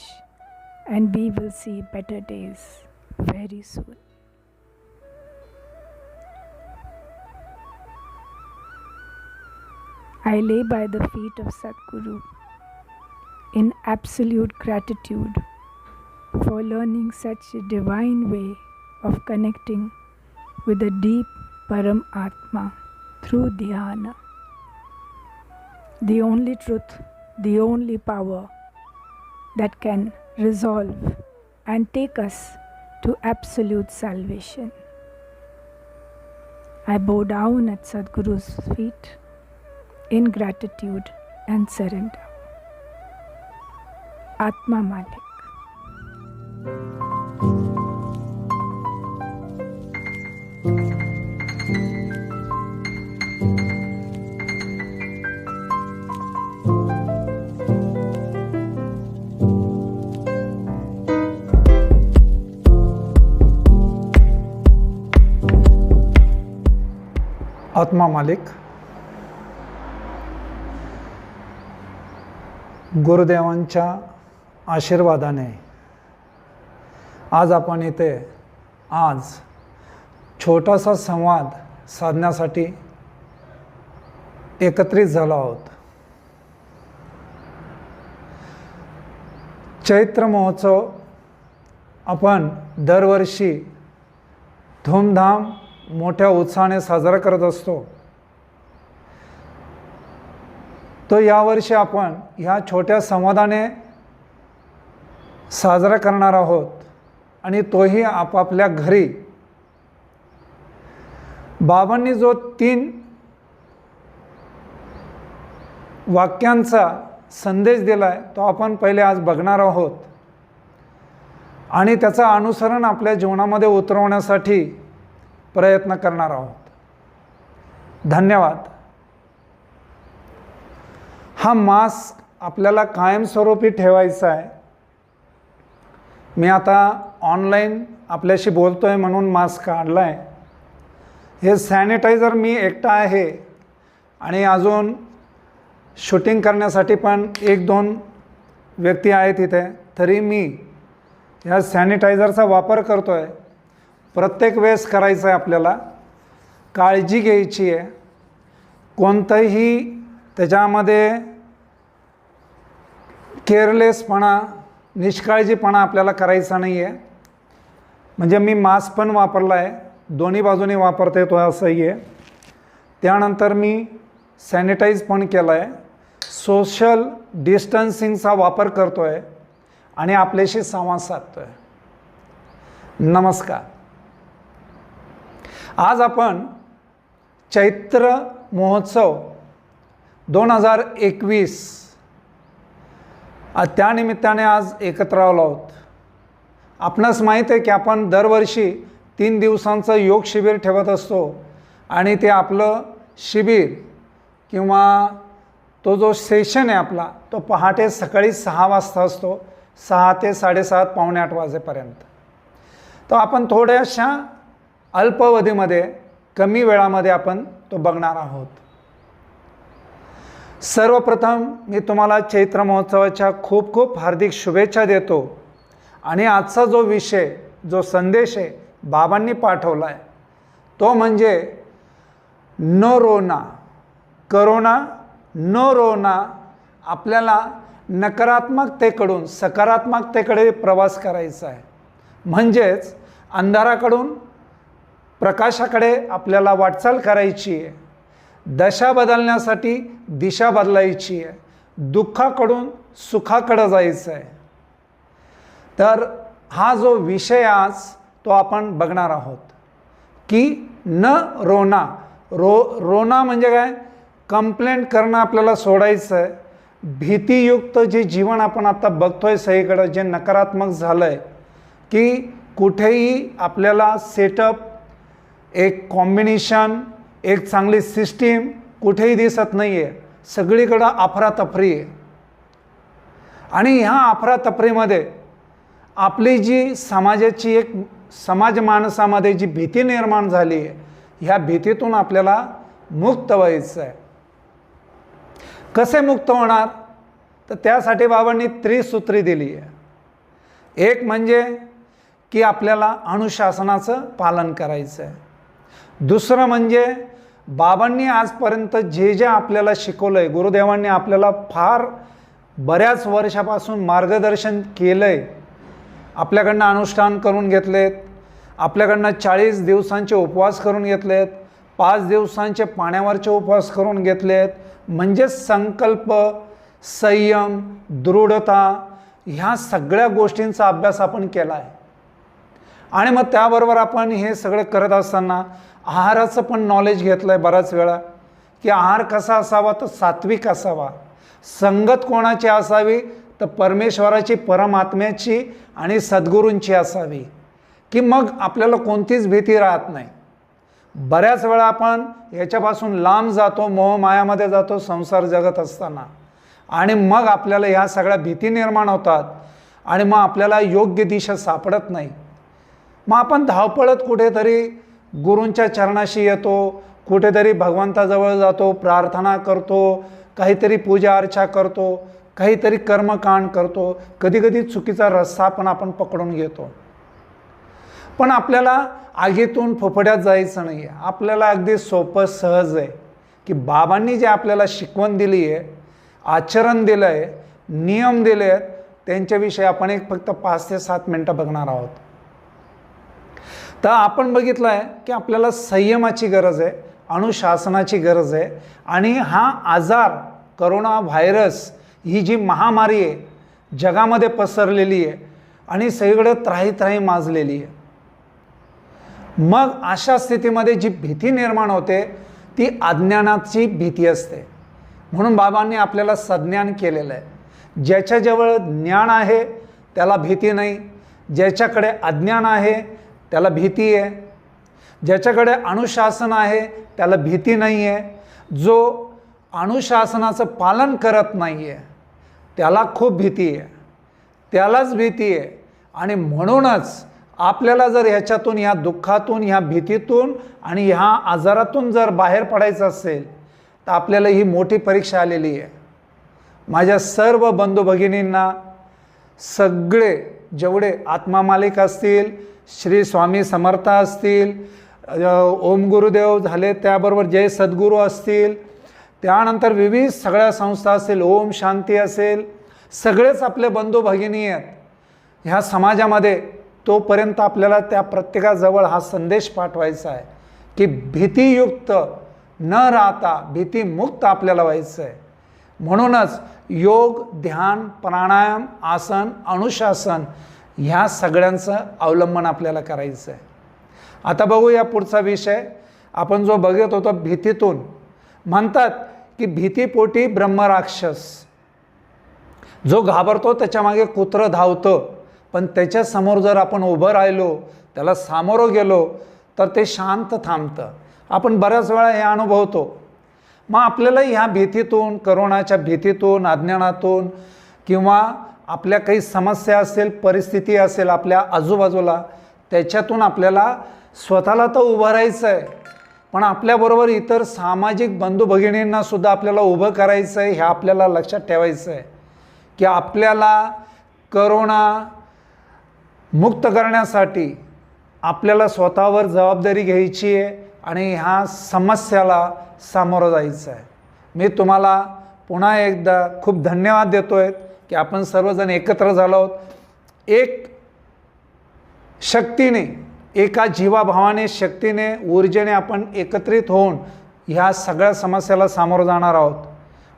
and we will see better days very soon. I lay by the feet of Sadguru in absolute gratitude for learning such a divine way of connecting with the deep Param Atma through dhyana. The only truth, the only power that can resolve and take us to absolute salvation. I bow down at Sadguru's feet in gratitude and surrender. Atma Malik. आत्मा मालिक, गुरुदेवांच्या आशीर्वादाने आज आपण इथे छोटासा संवाद साधण्यासाठी एकत्रित झालो आहोत. चैत्र महोत्सव आपण दरवर्षी धूमधाम मोठ्या उत्साहाने साजरा करत असतो. तो यावर्षी आपण ह्या छोट्या संवादाने साजरा करणार आहोत आणि तोही आपापल्या घरी. बाबांनी जो 3 वाक्यांचा संदेश दिला आहे तो आपण पहिले आज बघणार आहोत आणि त्याचं अनुसरण आपल्या जीवनामध्ये उतरवण्यासाठी प्रयत्न करणार आहोत. धन्यवाद. हा मास्क आपल्याला कायमस्वरूपी ठेवायचा आहे. मी आता ऑनलाईन आपल्याशी बोलतो आहे म्हणून मास्क काढला आहे. हे सॅनिटायझर मी एकटा आहे आणि अजून शूटिंग करण्यासाठी पण 1-2 व्यक्ती आहेत इथे, तरी मी ह्या सॅनिटायझरचा वापर करतो आहे. प्रत्येक वेळेस करायचं आहे. आपल्याला काळजी घ्यायची आहे. कोणतंही त्याच्यामध्ये केअरलेसपणा, निष्काळजीपणा आपल्याला करायचा नाही आहे. म्हणजे मी मास्क पण वापरला आहे, दोन्ही बाजूने वापरता येतो असंही आहे. त्यानंतर मी सॅनिटाईज पण केलं आहे, सोशल डिस्टन्सिंगचा वापर करतो आहे आणि आपल्याशी संवाद साधतो आहे. नमस्कार. आज आपण चैत्र महोत्सव 2021 त्यानिमित्ताने आज एकत्र आलो आहोत. आपणास माहीत आहे की आपण दरवर्षी 3 दिवसांचं योग शिबिर ठेवत असतो आणि ते आपलं शिबिर किंवा तो जो सेशन आहे आपला तो पहाटे सकाळी 6 वाजता असतो, 6 ते 7:30 पावणे 8 वाजेपर्यंत. तर आपण थोड्याशा अल्पावधीमध्ये कमी वेळामध्ये आपण तो बघणार आहोत. सर्वप्रथम मी तुम्हाला चैत्र महोत्सवाच्या खूप खूप हार्दिक शुभेच्छा देतो आणि आजचा जो विषय, जो संदेश आहे बाबांनी पाठवला आहे तो म्हणजे न रोना. करोना न रोना. आपल्याला नकारात्मकतेकडून सकारात्मकतेकडे प्रवास करायचा आहे. म्हणजेच अंधाराकडून प्रकाशाकडे आपल्याला वाटचाल करायची आहे. दशा बदलण्यासाठी दिशा बदलायची आहे. दुःखाकडून सुखाकडे जायचं आहे. तर हा जो विषय आज तो आपण बघणार आहोत की न रोना. रोना म्हणजे काय? कंप्लेंट करणं आपल्याला सोडायचं आहे. भीतीयुक्त जे जीवन आपण आता बघतोय सगळीकडं, जे नकारात्मक झालं आहे की कुठेही आपल्याला सेटअप, एक कॉम्बिनेशन, एक चांगली सिस्टीम कुठेही दिसत नाही आहे. सगळीकडं अफरातफरी आहे आणि ह्या अफरातफरीमध्ये आपली जी समाजाची एक समाज माणसामध्ये जी भीती निर्माण झाली आहे, ह्या भीतीतून आपल्याला मुक्त व्हायचं आहे. कसे मुक्त होणार? तर त्यासाठी बाबांनी त्रिसूत्री दिली आहे. एक म्हणजे की आपल्याला अनुशासनाचं पालन करायचं आहे. दुसरं म्हणजे बाबांनी आजपर्यंत जे जे आपल्याला शिकवलं आहे, गुरुदेवांनी आपल्याला फार बऱ्याच वर्षापासून मार्गदर्शन केलं आहे. आपल्याकडनं अनुष्ठान करून घेतलेत, आपल्याकडनं 40 दिवसांचे उपवास करून घेतलेत, 5 दिवसांचे पाण्यावरचे उपवास करून घेतलेत. म्हणजे संकल्प, संयम, दृढता ह्या सगळ्या गोष्टींचा अभ्यास आपण केला आहे. आणि मग त्याबरोबर आपण हे सगळं करत असताना आहाराचं पण नॉलेज घेतलं आहे बराच वेळा की आहार कसा असावा? तर सात्विक असावा. संगत कोणाची असावी? तर परमेश्वराची, परमात्म्याची आणि सद्गुरूंची असावी, की मग आपल्याला कोणतीच भीती राहत नाही. बऱ्याच वेळा आपण याच्यापासून लांब जातो, मोहमायामध्ये जातो संसार जगत असताना, आणि मग आपल्याला ह्या सगळ्या भीती निर्माण होतात आणि मग आपल्याला योग्य दिशा सापडत नाही. मग आपण धावपळत कुठेतरी गुरूंच्या चरणाशी येतो, कुठेतरी भगवंताजवळ जातो, प्रार्थना करतो, काहीतरी पूजा अर्चा करतो, काहीतरी कर्मकांड करतो, कधीकधी चुकीचा रस्ता पण आपण पकडून घेतो. पण आपल्याला आगीतून फुफड्यात जायचं नाही आहे. आपल्याला अगदी सोपं सहज आहे की बाबांनी जे आपल्याला शिकवण दिली आहे, आचरण दिलं आहे, नियम दिले आहेत, त्यांच्याविषयी आपण फक्त 5 ते 7 मिनटं बघणार आहोत. तर आपण बघितलं आहे की आपल्याला संयमाची गरज आहे, अनुशासनाची गरज आहे. आणि हा आजार, करोना व्हायरस ही जी महामारी आहे जगामध्ये पसरलेली आहे आणि सगळीकडे त्राही माजलेली आहे. मग अशा स्थितीमध्ये जी भीती निर्माण होते ती अज्ञानाची भीती असते. म्हणून बाबांनी आपल्याला सज्ञान केलेलं आहे. ज्याच्याजवळ ज्ञान आहे त्याला भीती नाही, ज्याच्याकडे अज्ञान आहे त्याला भीती आहे. ज्याच्याकडे अनुशासन आहे त्याला भीती नाही आहे. जो अनुशासनाचं पालन करत नाही आहे त्याला खूप भीती आहे, त्यालाच भीती आहे. आणि म्हणूनच आपल्याला जर ह्याच्यातून, ह्या दुःखातून, ह्या भीतीतून आणि ह्या आजारातून जर बाहेर पडायचं असेल तर आपल्याला ही मोठी परीक्षा आलेली आहे. माझ्या सर्व बंधू भगिनींना, सगळे जेवढे आत्मा मालिक असतील, श्री स्वामी समर्थ असतील, ओम गुरुदेव झाले, त्याबरोबर जय सद्गुरू असतील, त्यानंतर विविध सगळ्या संस्था असेल, ओम शांती असेल, सगळेच आपले बंधू भगिनी आहेत ह्या समाजामध्ये. तोपर्यंत आपल्याला त्या प्रत्येकाजवळ हा संदेश पाठवायचा आहे की भीतीयुक्त न राहता भीतीमुक्त आपल्याला व्हायचं आहे. म्हणूनच योग, ध्यान, प्राणायाम, आसन, अनुशासन ह्या सगळ्यांचं अवलंबन आपल्याला करायचं आहे. आता बघूया पुढचा विषय. आपण जो बघत होतो भीतीतून, म्हणतात की भीतीपोटी ब्रह्मराक्षस. जो घाबरतो त्याच्यामागे कुत्रं धावतं, पण त्याच्यासमोर जर आपण उभं राहिलो, त्याला सामोरं गेलो तर ते शांत थांबतं. आपण बऱ्याच वेळा हे अनुभवतो. मग आपल्याला ह्या भीतीतून, करोनाच्या भीतीतून, अज्ञानातून किंवा आपल्या काही समस्या असेल, परिस्थिती असेल आपल्या आजूबाजूला, त्याच्यातून आपल्याला स्वतःला तर उभं राहायचं आहे, पण आपल्याबरोबर इतर सामाजिक बंधू भगिनींना सुद्धा आपल्याला उभं करायचं आहे. हे आपल्याला लक्षात ठेवायचं आहे की आपल्याला करोना मुक्त करण्यासाठी आपल्याला स्वतःवर जबाबदारी घ्यायची आहे आणि ह्या समस्याला सामोरं जायचं आहे. मी तुम्हाला पुन्हा एकदा खूप धन्यवाद देतो आहे की आपण सर्वजण एकत्र झालो आहोत. एक शक्तीने, एका जीवाभावाने, शक्तीने, ऊर्जेने आपण एकत्रित होऊन ह्या सगळ्या समस्याला सामोरं जाणार आहोत.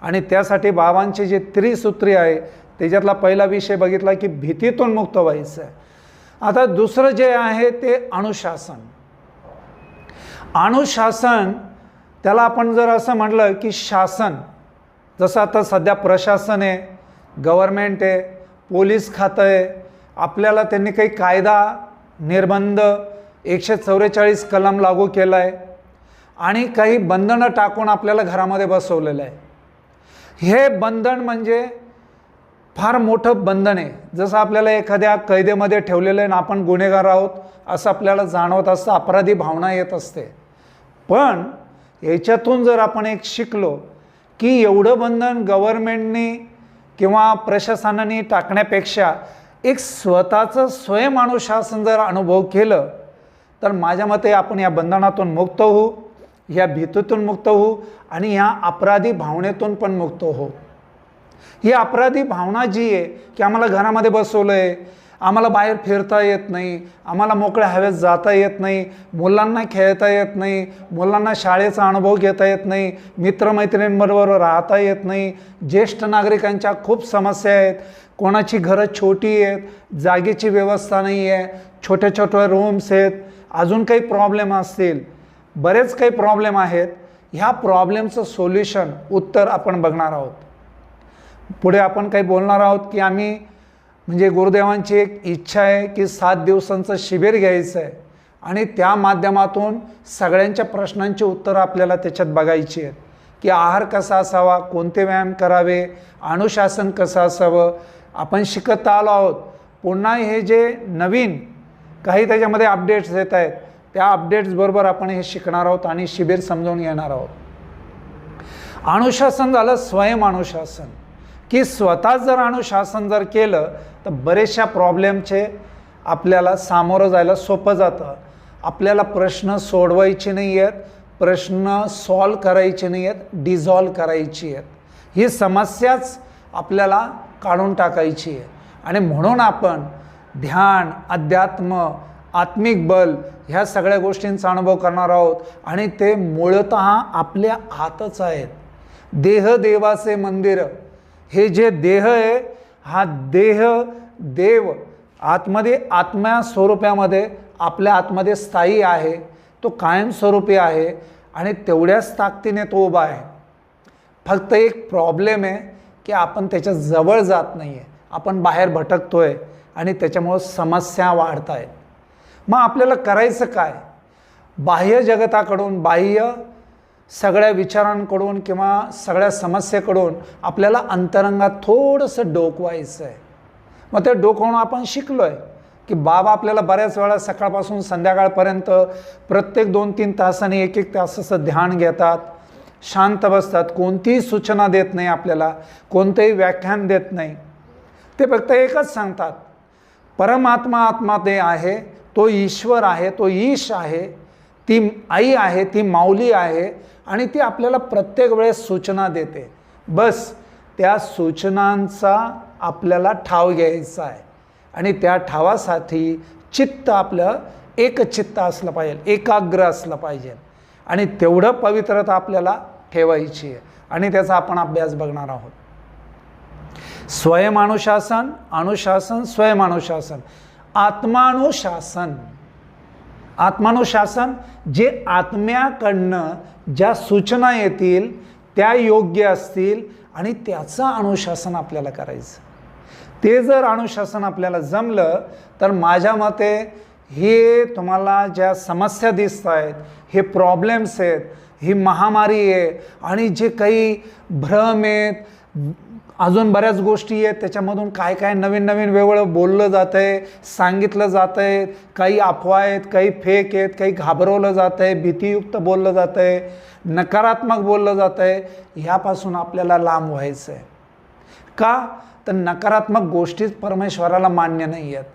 आणि त्यासाठी बाबांची जी त्रिसूत्री आहे त्याच्यातला पहिला विषय बघितला की भीतीतून मुक्त व्हायचं आहे. आता दुसरं जे आहे ते अनुशासन. अनुशासन त्याला आपण जर असं म्हटलं की शासन, जसं आता सध्या प्रशासन आहे, गव्हर्मेंट आहे, पोलीस खातं आहे, आपल्याला त्यांनी काही कायदा, निर्बंध, 144 कलम लागू केला आहे आणि काही बंधनं टाकून आपल्याला घरामध्ये बसवलेलं आहे. हे बंधन म्हणजे फार मोठं बंधन आहे. जसं आपल्याला एखाद्या कैदेमध्ये ठेवलेलं आहे आणि आपण गुन्हेगार आहोत असं आपल्याला जाणवत असतं, अपराधी भावना येत असते. पण याच्यातून जर आपण एक शिकलो की एवढं बंधन गव्हर्मेंटनी किंवा प्रशासनाने टाकण्यापेक्षा एक स्वतःचं स्वयंअनुशासन जर अनुभव केलं तर माझ्या मते आपण या बंधनातून मुक्त होऊ, ह्या भीतीतून मुक्त होऊ आणि ह्या अपराधी भावनेतून पण मुक्त होऊ. ही अपराधी भावना जी आहे की आम्हाला घरामध्ये बसवलं आहे, आम्हाला बाहेर फिरता येत नाही, आम्हाला मोकळ्या हवेत जाता येत नाही, मुलांना खेळता येत नाही, मुलांना शाळेचा अनुभव घेता येत नाही, मित्रमैत्रिणींबरोबर राहता येत नाही, ज्येष्ठ नागरिकांच्या खूप समस्या आहेत, कोणाची घरं छोटी आहेत, जागेची व्यवस्था नाही आहे, छोट्या छोट्या रूम्स आहेत, अजून काही प्रॉब्लेम असतील, बरेच काही प्रॉब्लेम आहेत. ह्या प्रॉब्लेमचं सोल्युशन, उत्तर आपण बघणार आहोत. पुढे आपण काही बोलणार आहोत की आम्ही म्हणजे गुरुदेवांची एक इच्छा आहे की 7 दिवसांचं शिबिर घ्यायचं आहे आणि त्या माध्यमातून सगळ्यांच्या प्रश्नांची उत्तरं आपल्याला त्याच्यात बघायची आहेत की आहार कसा असावा, कोणते व्यायाम करावे, अनुशासन कसं असावं, आपण शिकत आलो आहोत. पुन्हा हे जे नवीन काही त्याच्यामध्ये अपडेट्स येत आहेत त्या अपडेट्सबरोबर आपण हे शिकणार आहोत आणि शिबिर समजावून घेणार आहोत. अनुशासन झालं स्वयं अनुशासन, की स्वतः जर अनुशासन जर केलं तर बरेचशा प्रॉब्लेमचे आपल्याला सामोरं जायला सोपं जातं. आपल्याला प्रश्न सोडवायचे नाही आहेत, प्रश्न सॉल्व करायचे नाही आहेत, डिझॉल्व करायची आहेत. ही समस्याच आपल्याला काढून टाकायची आहे. आणि म्हणून आपण ध्यान, अध्यात्म, आत्मिक बल ह्या सगळ्या गोष्टींचा अनुभव करणार आहोत. आणि ते मूळतः आपल्या हातच आहेत. देह देवाचे मंदिर. हे जे देह आहे, हा देह देव आतमध्ये आत्म्या स्वरूपामध्ये आपल्या आतमध्ये स्थायी आहे. तो कायमस्वरूपी आहे आणि तेवढ्याच ताकदीने तो उभा आहे. फक्त एक प्रॉब्लेम आहे की आपण त्याच्या जवळ जात नाही आहे, आपण बाहेर भटकतोय आणि त्याच्यामुळं समस्या वाढत आहेत. मग आपल्याला करायचं काय? बाह्य जगताकडून, बाह्य सगळ्या विचारांकडून किंवा सगळ्या समस्येकडून आपल्याला अंतरंगात थोडंसं डोकवायचं आहे. मग ते डोकवणं आपण शिकलो आहे की बाबा आपल्याला बऱ्याच वेळा सकाळपासून संध्याकाळपर्यंत प्रत्येक 2-3 तासांनी 1-1 तासाचं ध्यान घेतात, शांत बसतात, कोणतीही सूचना देत नाही आपल्याला, कोणतंही व्याख्यान देत नाही. ते फक्त एकच सांगतात, परमात्मा आत्मा ते आहे, तो ईश्वर आहे, तो ईश आहे, ती आई आहे, ती माऊली आहे आणि ती आपल्याला प्रत्येक वेळेस सूचना देते. बस त्या सूचनांचा आपल्याला ठाव घ्यायचा आहे आणि त्या ठावासाठी चित्त आपलं एकचित्त असलं पाहिजे, एकाग्र असलं पाहिजे आणि तेवढं पवित्रता आपल्याला ठेवायची आहे आणि त्याचा आपण अभ्यास बघणार आहोत. स्वयंअनुशासन, अनुशासन, स्वयंअनुशासन, आत्मानुशासन. आत्मानुशासन जे आत्म्याकडनं ज्या सूचना येतील त्या योग्य असतील आणि त्याचं अनुशासन आपल्याला करायचं. ते जर अनुशासन आपल्याला जमलं तर माझ्या मते हे तुम्हाला ज्या समस्या दिसत आहेत, हे प्रॉब्लेम्स आहेत, ही महामारी आहे आणि जे काही भ्रम आहेत, अजून बऱ्याच गोष्टी आहेत, त्याच्यामधून काय काय नवीन नवीन वेगवेगळं बोललं जातं आहे, सांगितलं जातं आहे, काही अफवा आहेत, काही फेक आहेत, काही घाबरवलं जातं आहे, भीतीयुक्त बोललं जातं आहे, नकारात्मक बोललं जातं आहे. ह्यापासून आपल्याला लांब व्हायचं आहे. का तर नकारात्मक गोष्टीच परमेश्वराला मान्य नाही आहेत.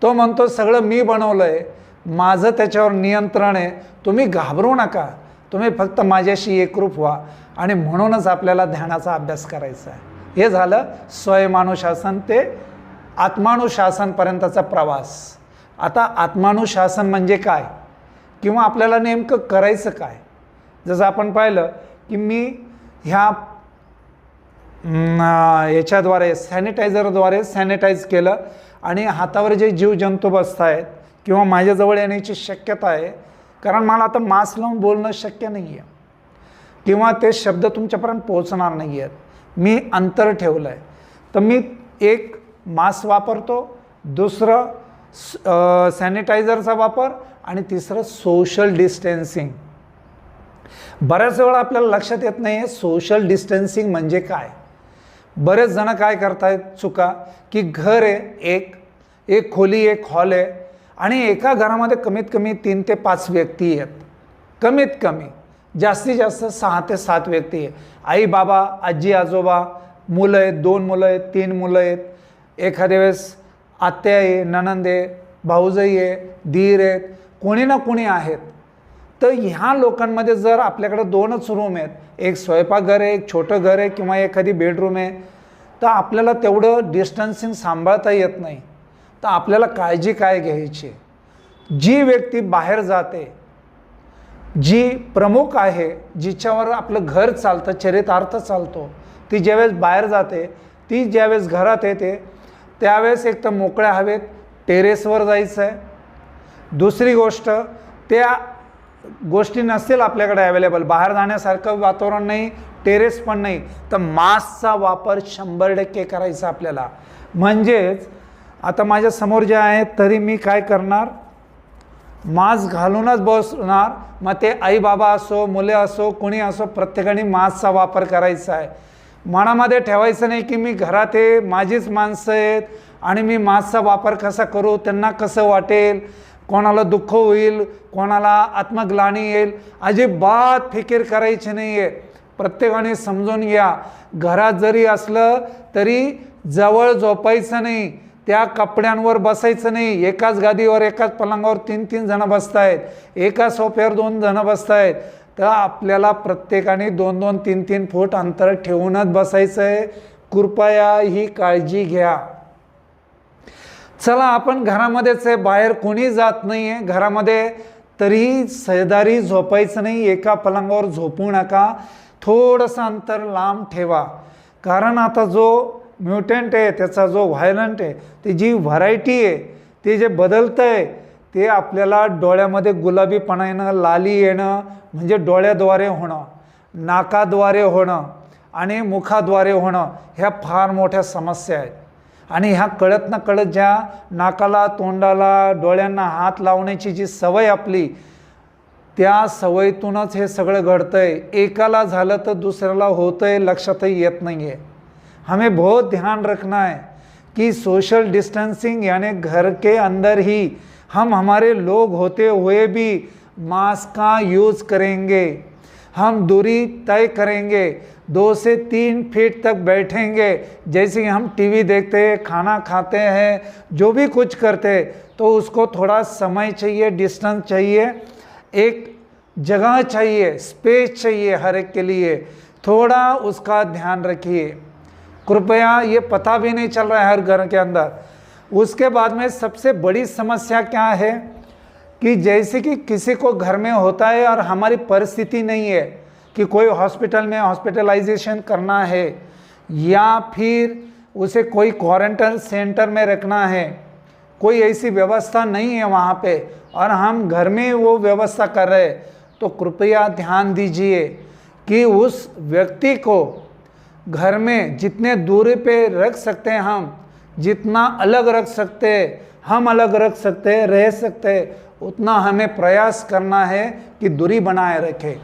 तो म्हणतो सगळं मी बनवलं आहे, माझं त्याच्यावर नियंत्रण आहे, तुम्ही घाबरू नका, तुम्ही फक्त माझ्याशी एकरूप व्हा. आणि म्हणूनच आपल्याला ध्यानाचा अभ्यास करायचा आहे. हे झालं स्वयंअनुशासन ते आत्मानुशासनपर्यंतचा प्रवास. आता आत्मानुशासन म्हणजे काय किंवा आपल्याला नेमकं करायचं काय? जसं आपण पाहिलं की मी याच्याद्वारे सॅनिटायझरद्वारे सॅनिटाईज केलं आणि हातावर जे जीवजंतू बसत आहेत किंवा माझ्याजवळ येण्याची शक्यता आहे, कारण मला आता मास्क लावून बोलणं शक्य नाही आहे किंवा ते शब्द तुमच्यापर्यंत पोहोचणार नाही आहेत, मी अंतर ठेवलं आहे, तर मी एक मास्क वापरतो, दुसरं सॅनिटायझरचा वापर आणि तिसरं सोशल डिस्टन्सिंग. बऱ्याच वेळा आपल्याला लक्षात येत नाही आहे सोशल डिस्टन्सिंग म्हणजे काय. बरेच जण काय करतायत चुका की घर आहे, एक खोली, एक हॉल आहे आणि एका घरामध्ये कमीत कमी 3 ते 5 व्यक्ती आहेत, कमीत कमी, जास्तीत जास्त 6 ते 7 व्यक्ती आहे. आई बाबा, आजी आजोबा, मुलं आहेत, 2 मुलं आहेत, 3 मुलं आहेत, एखाद्या वेळेस आत्या आहे, नणंद आहे, भाऊजाई आहे, धीर आहेत, कोणी ना कोणी आहेत. तर ह्या लोकांमध्ये जर आपल्याकडे 2च रूम आहेत, एक स्वयंपाकघर आहे, एक छोटं घर आहे किंवा एखादी बेडरूम आहे, तर आपल्याला तेवढं डिस्टन्सिंग सांभाळता येत नाही. तर आपल्याला काळजी काय घ्यायची? जी व्यक्ती बाहेर जाते, जी प्रमुख आहे, जिच्यावर आपलं घर चालतं, चरितार्थ चालतो, ती ज्यावेळेस बाहेर जाते, ती ज्यावेळेस घरात येते त्यावेळेस एक तर मोकळ्या हवेत टेरेसवर जायचं आहे. दुसरी गोष्ट, त्या गोष्टी नसतील आपल्याकडे अवेलेबल, बाहेर जाण्यासारखं वातावरण नाही, टेरेस पण नाही, तर मास्कचा वापर 100% करायचा आपल्याला. म्हणजेच आता माझ्या समोर जे आहेत तरी मी काय करणार, मास्क घालूनच बसणार. मग ते आई बाबा असो, मुले असो, कोणी असो, प्रत्येकाने मास्कचा वापर करायचा आहे. मनामध्ये ठेवायचं नाही की मी घरात आहे, माझीच माणसं आहेत आणि मी मास्कचा वापर कसा करू, त्यांना कसं वाटेल, कोणाला दुःख होईल, कोणाला आत्मग्लानी येईल, अजिबात फिकीर करायची नाही आहे. प्रत्येकाने समजून घ्या, घरात जरी असलं तरी जवळ झोपायचं नाही, त्या कपड्यांवर बसायचं नाही. एकाच गादीवर एकाच पलंगावर 3-3 जण बसतायत, एका सोफ्यावर 2 जण बसतायत. तर आपल्याला प्रत्येकाने 2-2, 3-3 फूट अंतर ठेवूनच बसायचं आहे. कृपया ही काळजी घ्या. चला, आपण घरामध्येच आहे, बाहेर कोणी जात नाही आहे. घरामध्ये तरी शेजारी झोपायचं नाही, एका पलंगावर झोपू नका. थोडंसं अंतर लांब ठेवा. कारण आता जो म्युटंट आहे, त्याचा जो व्हायरंट आहे, ती जी व्हरायटी आहे, ते जे बदलतं आहे, ते आपल्याला डोळ्यामध्ये गुलाबीपणा येणं, लाली येणं, म्हणजे डोळ्याद्वारे होणं, नाकाद्वारे होणं आणि मुखाद्वारे होणं, ह्या फार मोठ्या समस्या आहेत. आणि ह्या कळत न कळत ज्या नाकाला, तोंडाला, डोळ्यांना हात लावण्याची जी सवय आपली, त्या सवयीतूनच हे सगळं घडतंय. एकाला झालं तर दुसऱ्याला होतंय, लक्षातही येत नाही आहे. हमें बहुत ध्यान रखना है कि सोशल डिस्टेंसिंग यानी घर के अंदर ही हम हमारे लोग होते हुए भी मास्क का यूज़ करेंगे, हम दूरी तय करेंगे, 2 से 3 फीट तक बैठेंगे. जैसे कि हम टीवी देखते हैं, खाना खाते हैं, जो भी कुछ करते हैं, तो उसको थोड़ा समय चाहिए, डिस्टेंस चाहिए, एक जगह चाहिए, स्पेस चाहिए हर एक के लिए. थोड़ा उसका ध्यान रखिए कृपया. ये पता भी नहीं चल रहा है हर घर के अंदर. उसके बाद में सबसे बड़ी समस्या क्या है कि जैसे कि किसी को घर में होता है और हमारी परिस्थिति नहीं है कि कोई हॉस्पिटल में हॉस्पिटलाइजेशन करना है या फिर उसे कोई क्वारंटाइन सेंटर में रखना है, कोई ऐसी व्यवस्था नहीं है वहाँ पे, और हम घर में वो व्यवस्था कर रहे हैं, तो कृपया ध्यान दीजिए कि उस व्यक्ति को घर में जितने दूरी पे रख सकते हैं, हम जितना अलग रख सकते हैं, हम अलग रख सकते हैं, रह सकते हैं, उतना हमें प्रयास करना है कि दूरी बनाए रखें.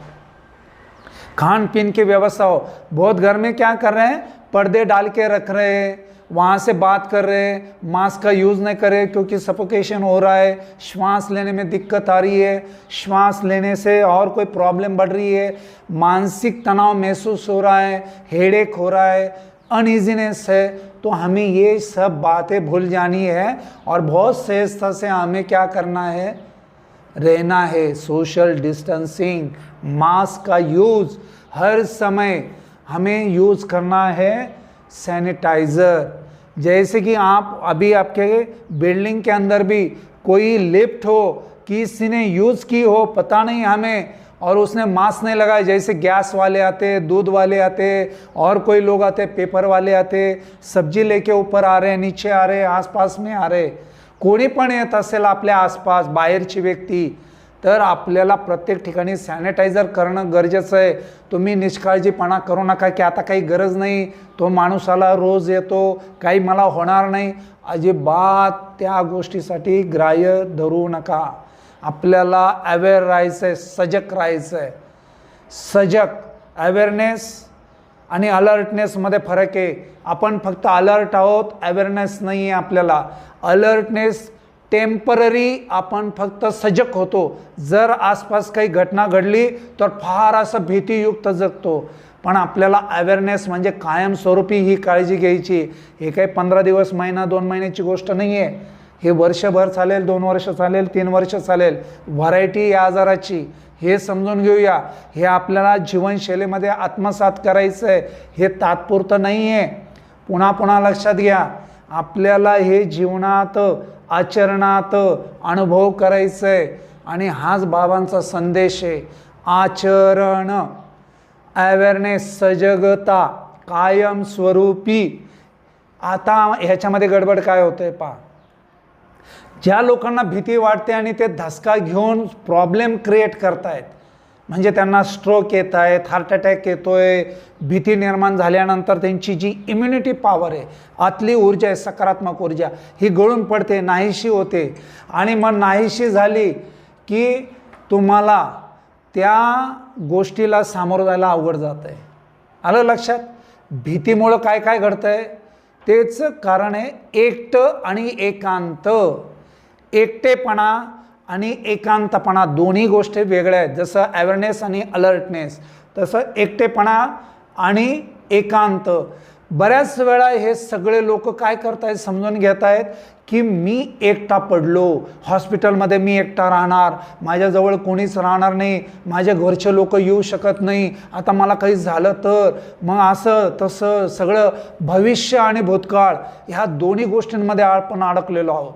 खान पीन की व्यवस्था हो. बहुत घर में क्या कर रहे हैं, पर्दे डाल के रख रहे हैं, वहाँ से बात कर रहे हैं, मास्क का यूज़ नहीं कर रहे क्योंकि सफोकेशन हो रहा है, श्वास लेने में दिक्कत आ रही है, श्वास लेने से और कोई प्रॉब्लम बढ़ रही है, मानसिक तनाव महसूस हो रहा है, हेडेक हो रहा है, अनइजीनेस है. तो हमें ये सब बातें भूल जानी है और बहुत सहजता से हमें क्या करना है, रहना है. सोशल डिस्टेंसिंग, मास्क का यूज़ हर समय हमें यूज़ करना है. सैनिटाइज़र, जैसे कि आप अभी आपके बिल्डिंग के अंदर भी कोई लिफ्ट हो, किसी ने यूज़ की हो, पता नहीं हमें, और उसने मास्क नहीं लगाया, जैसे गैस वाले आते, दूध वाले आते, और कोई लोग आते, पेपर वाले आते, सब्जी लेके ऊपर आ रहे, नीचे आ रहे, आसपास में आ रहे, कोणी पण येत असेल आपल्या आसपास बाहेरची व्यक्ती, तर आपल्याला प्रत्येक ठिकाणी सॅनिटायझर करणं गरजेचं आहे. तुम्ही निष्काळजीपणा करू नका की आता काही गरज नाही, तो माणूस आला, रोज येतो, काही मला होणार नाही. अजिबात त्या गोष्टीसाठी ग्राह्य धरू नका. आपल्याला अवेअर राहायचं आहे, सजग राहायचं आहे. सजग, अवेअरनेस आणि अलर्टनेसमध्ये फरक आहे. आपण फक्त अलर्ट आहोत, अवेअरनेस नाही आहे आपल्याला. अलर्टनेस टेम्पररी, आपण फक्त सजग होतो. जर आसपास काही घटना घडली तर फार असं भीतीयुक्त जगतो, पण आपल्याला अवेअरनेस म्हणजे कायमस्वरूपी ही काळजी घ्यायची. हे काही 15 दिवस, महिना, 2 महिन्याची गोष्ट नाही आहे. हे वर्षभर चालेल, 2 वर्ष चालेल, 3 वर्ष चालेल. व्हरायटी या आजाराची, हे समजून घेऊया. हे आपल्याला जीवनशैलीमध्ये आत्मसात करायचं आहे. हे तात्पुरतं नाही आहे. पुन्हा पुन्हा लक्षात घ्या, आपल्याला हे जीवनात, आचरणात अनुभव करायचं आहे. आणि हाच बाबांचा संदेश आहे. आचरण, अवेअरनेस, सजगता, कायमस्वरूपी. आता ह्याच्यामध्ये गडबड काय होतंय पहा. ज्या लोकांना भीती वाटते आणि ते धसका घेऊन प्रॉब्लेम क्रिएट करतायत, म्हणजे त्यांना स्ट्रोक येत आहेत, हार्ट अटॅक येतोय, भीती निर्माण झाल्यानंतर त्यांची जी इम्युनिटी पॉवर आहे, आतली ऊर्जा आहे, सकारात्मक ऊर्जा, ही गळून पडते, नाहीशी होते. आणि मग नाहीशी झाली की तुम्हाला त्या गोष्टीला सामोरं जायला अवघड जातं आहे. आलं लक्षात? भीतीमुळं काय काय घडतं आहे तेच कारण आहे एकटं आणि एकांत. एकटेपणा आणि एकांतपणा दोन्ही गोष्टी वेगळ्या आहेत. जसं अवेअरनेस आणि अलर्टनेस, तसं एकटेपणा आणि एकांत. बऱ्याच वेळा हे सगळे लोक काय करतायत, समजून घेत आहेत की मी एकटा पडलो, हॉस्पिटलमध्ये मी एकटा राहणार, माझ्याजवळ कोणीच राहणार नाही, माझ्या घरचे लोक येऊ शकत नाही, आता मला काही झालं तर, मग असं तसं सगळं भविष्य आणि भूतकाळ ह्या दोन्ही गोष्टींमध्ये आपण अडकलेलो आहोत.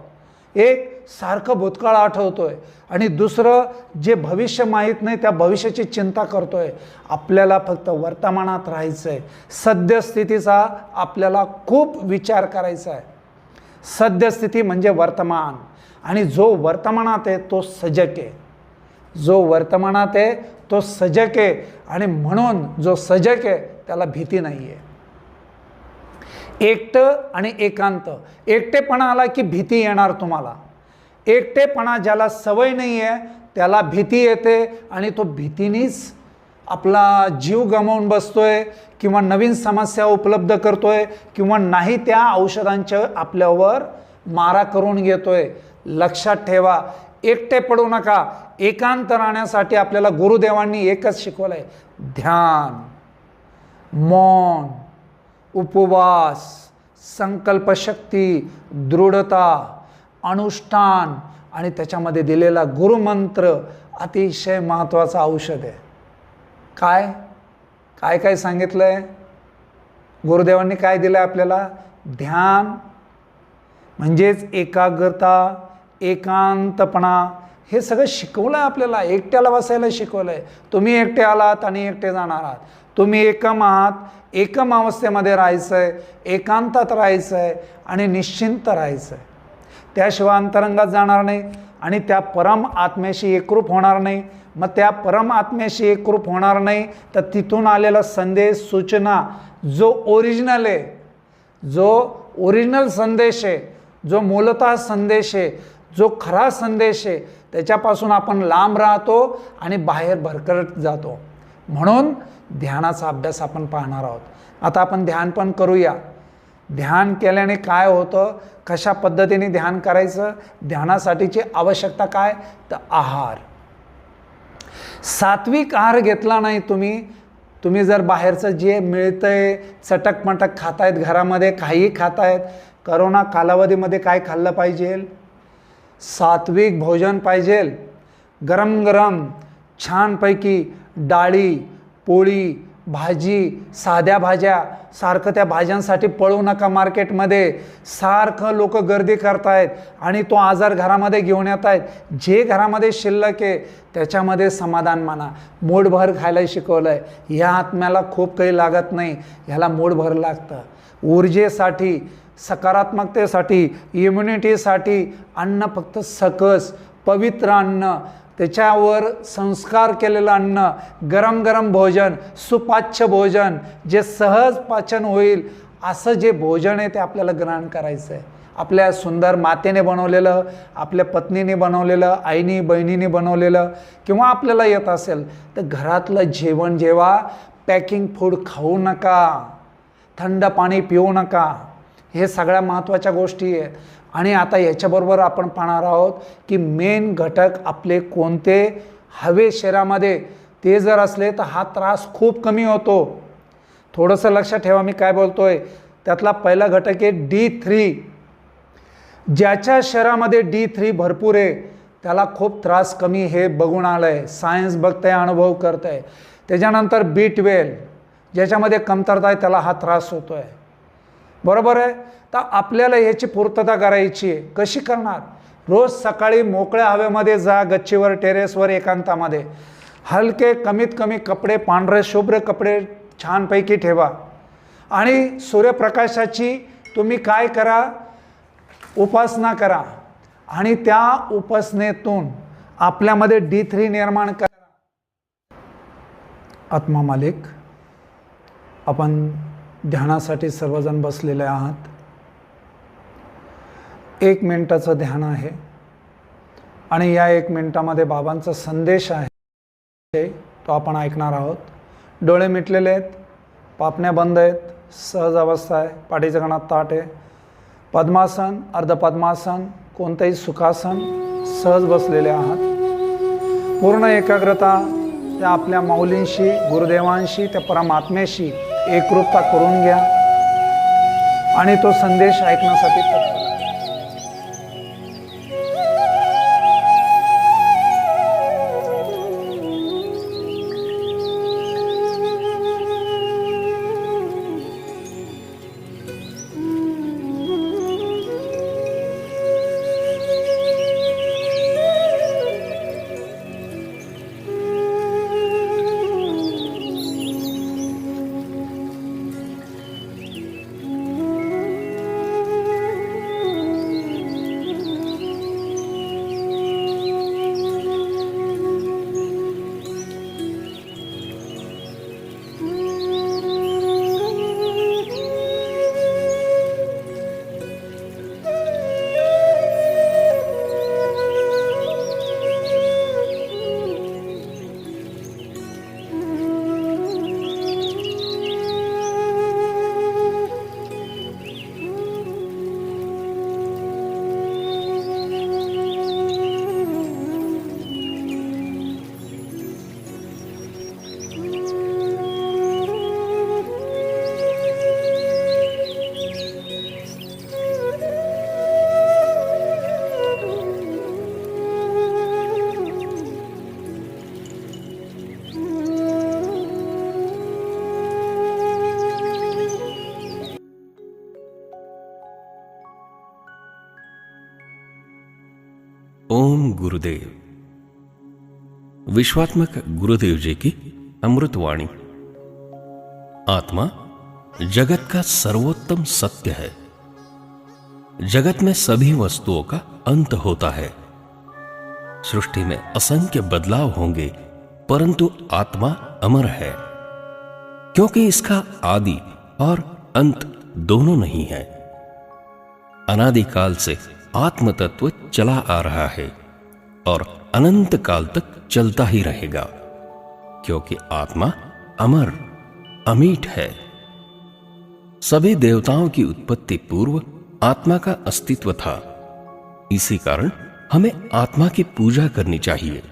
एक सारखं भूतकाळ आठवतोय आणि दुसरं जे भविष्य माहीत नाही त्या भविष्याची चिंता करतोय. आपल्याला फक्त वर्तमानात राहायचं आहे. सद्यस्थितीचा आपल्याला खूप विचार करायचा आहे. सद्यस्थिती म्हणजे वर्तमान, आणि जो वर्तमानात आहे तो सजग आहे. जो वर्तमानात आहे तो सजग आहे, आणि म्हणून जो सजग आहे त्याला भीती नाही आहे. एकटं आणि एकांत. एकटेपणा आला की भीती येणार तुम्हाला. एकटेपणा ज्याला सवय नाही आहे त्याला भीती येते, आणि तो भीतीनेच आपला जीव गमावून बसतोय, किंवा नवीन समस्या उपलब्ध करतोय, किंवा नाही त्या औषधांच्या आपल्यावर मारा करून घेतोय. लक्षात ठेवा, एकटे पडू नका. एकांत राहण्यासाठी आपल्याला गुरुदेवांनी एकच शिकवलंय: ध्यान, मौन, उपवास, संकल्पशक्ती, दृढता, अनुष्ठान, आणि त्याच्यामध्ये दिलेला गुरुमंत्र अतिशय महत्त्वाचं औषध आहे. काय काय काय सांगितलंय गुरुदेवांनी? काय दिलं आपल्याला? ध्यान म्हणजेच एकाग्रता, एकांतपणा, हे सगळं शिकवलं आहे आपल्याला. एकट्याला बसायला शिकवलं आहे. तुम्ही एकटे आलात आणि एकटे जाणार आहात. तुम्ही एकम आहात, एकम अवस्थेमध्ये राहायचं आहे, एकांतात राहायचं आहे आणि निश्चिंत राहायचं आहे. त्याशिवाय अंतरंगात जाणार नाही आणि त्या परम आत्म्याशी एकरूप होणार नाही. मग त्या परम आत्म्याशी एकरूप होणार नाही तर तिथून आलेला संदेश, सूचना जो ओरिजिनल आहे, जो ओरिजिनल संदेश आहे, जो मूलतः संदेश आहे, जो खरा संदेश आहे, त्याच्यापासून आपण लांब राहतो आणि बाहेर भरकटत जातो. म्हणून ध्यानाचा अभ्यास आपण पाहणार आहोत. आता आपण ध्यान पण करूया. ध्यान केल्याने काय होतं, कशा पद्धतीने ध्यान करायचं, ध्यानासाठीची आवश्यकता काय, तर आहार. सात्विक आहार घेतला नाही तुम्ही जर बाहेरचं जे मिळतंय चटकमटक खातायत, घरामध्ये काही खातायत, करोना कालावधीमध्ये काय खाल्लं पाहिजे? सात्विक भोजन पाहिजे. गरम गरम छानपैकी डाळी, पोळी, भाजी, साध्या भाज्या. सारखं त्या भाज्यांसाठी पळू नका मार्केटमध्ये. सारखं लोक गर्दी करतायत आणि तो आजार घरामध्ये घेऊन येत आहेत. जे घरामध्ये शिल्लक आहे त्याच्यामध्ये समाधान माना. मूठभर खायला शिकवलं आहे. या आत्म्याला खूप काही लागत नाही, ह्याला मूठभर लागतं. ऊर्जेसाठी, सकारात्मकतेसाठी, इम्युनिटीसाठी अन्न फक्त सकस पवित्र अन्न, त्याच्यावर संस्कार केलेलं अन्न, गरम गरम भोजन, सुपाच्य भोजन, जे सहज पाचन होईल असं जे भोजन आहे ते आपल्याला ग्रहण करायचं आहे. आपल्या सुंदर मातेने बनवलेलं, आपल्या पत्नीने बनवलेलं, आईनी बहिणीने बनवलेलं, किंवा आपल्याला येत असेल तर घरातलं जेवण जेवा. पॅकिंग फूड खाऊ नका, थंड पाणी पिऊ नका. हे सगळ्या महत्त्वाच्या गोष्टी आहेत. आणि आता याच्याबरोबर आपण पाहणार आहोत की मेन घटक आपले कोणते हवे शरीरामध्ये, ते जर असले तर हा त्रास खूप कमी होतो. थोडंसं लक्षात ठेवा मी काय बोलतोय. त्यातला पहिला घटक आहे D3. ज्याच्या शरीरामध्ये D3 भरपूर आहे त्याला खूप त्रास कमी हे बघून आलं आहे. सायन्स बघतंय, अनुभव करत आहे. त्याच्यानंतर B12 ज्याच्यामध्ये कमतरता आहे त्याला हा त्रास होतो आहे. बरोबर आहे. तर आपल्याला याची पूर्तता करायची आहे. कशी करणार? रोज सकाळी मोकळ्या हवेमध्ये जा, गच्चीवर, टेरेसवर, एकांतामध्ये. हलके कमीत कमी कपडे, पांढरे शुभ्र कपडे छानपैकी ठेवा. आणि सूर्यप्रकाशाची तुम्ही काय करा, उपासना करा. आणि त्या उपासनेतून आपल्यामध्ये D3 निर्माण करा. आत्मा मालिक, आपण ध्यानासाठी सर्वजण बसलेले आहात. 1 मिनिटाचं ध्यान आहे आणि या 1 मिनिटामध्ये बाबांचा संदेश आहे तो आपण ऐकणार आहोत. डोळे मिटलेले आहेत, पापण्या बंद आहेत, सहज अवस्था आहे, पाठीच्या कणात ताट आहे. पद्मासन, अर्धपद्मासन, कोणतंही सुखासन सहज बसलेले आहात. पूर्ण एकाग्रता त्या आपल्या माऊलींशी, गुरुदेवांशी, त्या परमात्म्याशी एकरूपता करून घ्या आणि तो संदेश ऐकण्यासाठी तत्पर. ओम गुरुदेव. विश्वात्मक गुरुदेव जी की अमृतवाणी. आत्मा जगत का सर्वोत्तम सत्य है. जगत में सभी वस्तुओं का अंत होता है. सृष्टि में असंख्य बदलाव होंगे, परंतु आत्मा अमर है, क्योंकि इसका आदि और अंत दोनों नहीं है. अनादिकाल से आत्म तत्व चला आ रहा है और अनंत काल तक चलता ही रहेगा, क्योंकि आत्मा अमर अमीट है. सभी देवताओं की उत्पत्ति पूर्व आत्मा का अस्तित्व था. इसी कारण हमें आत्मा की पूजा करनी चाहिए,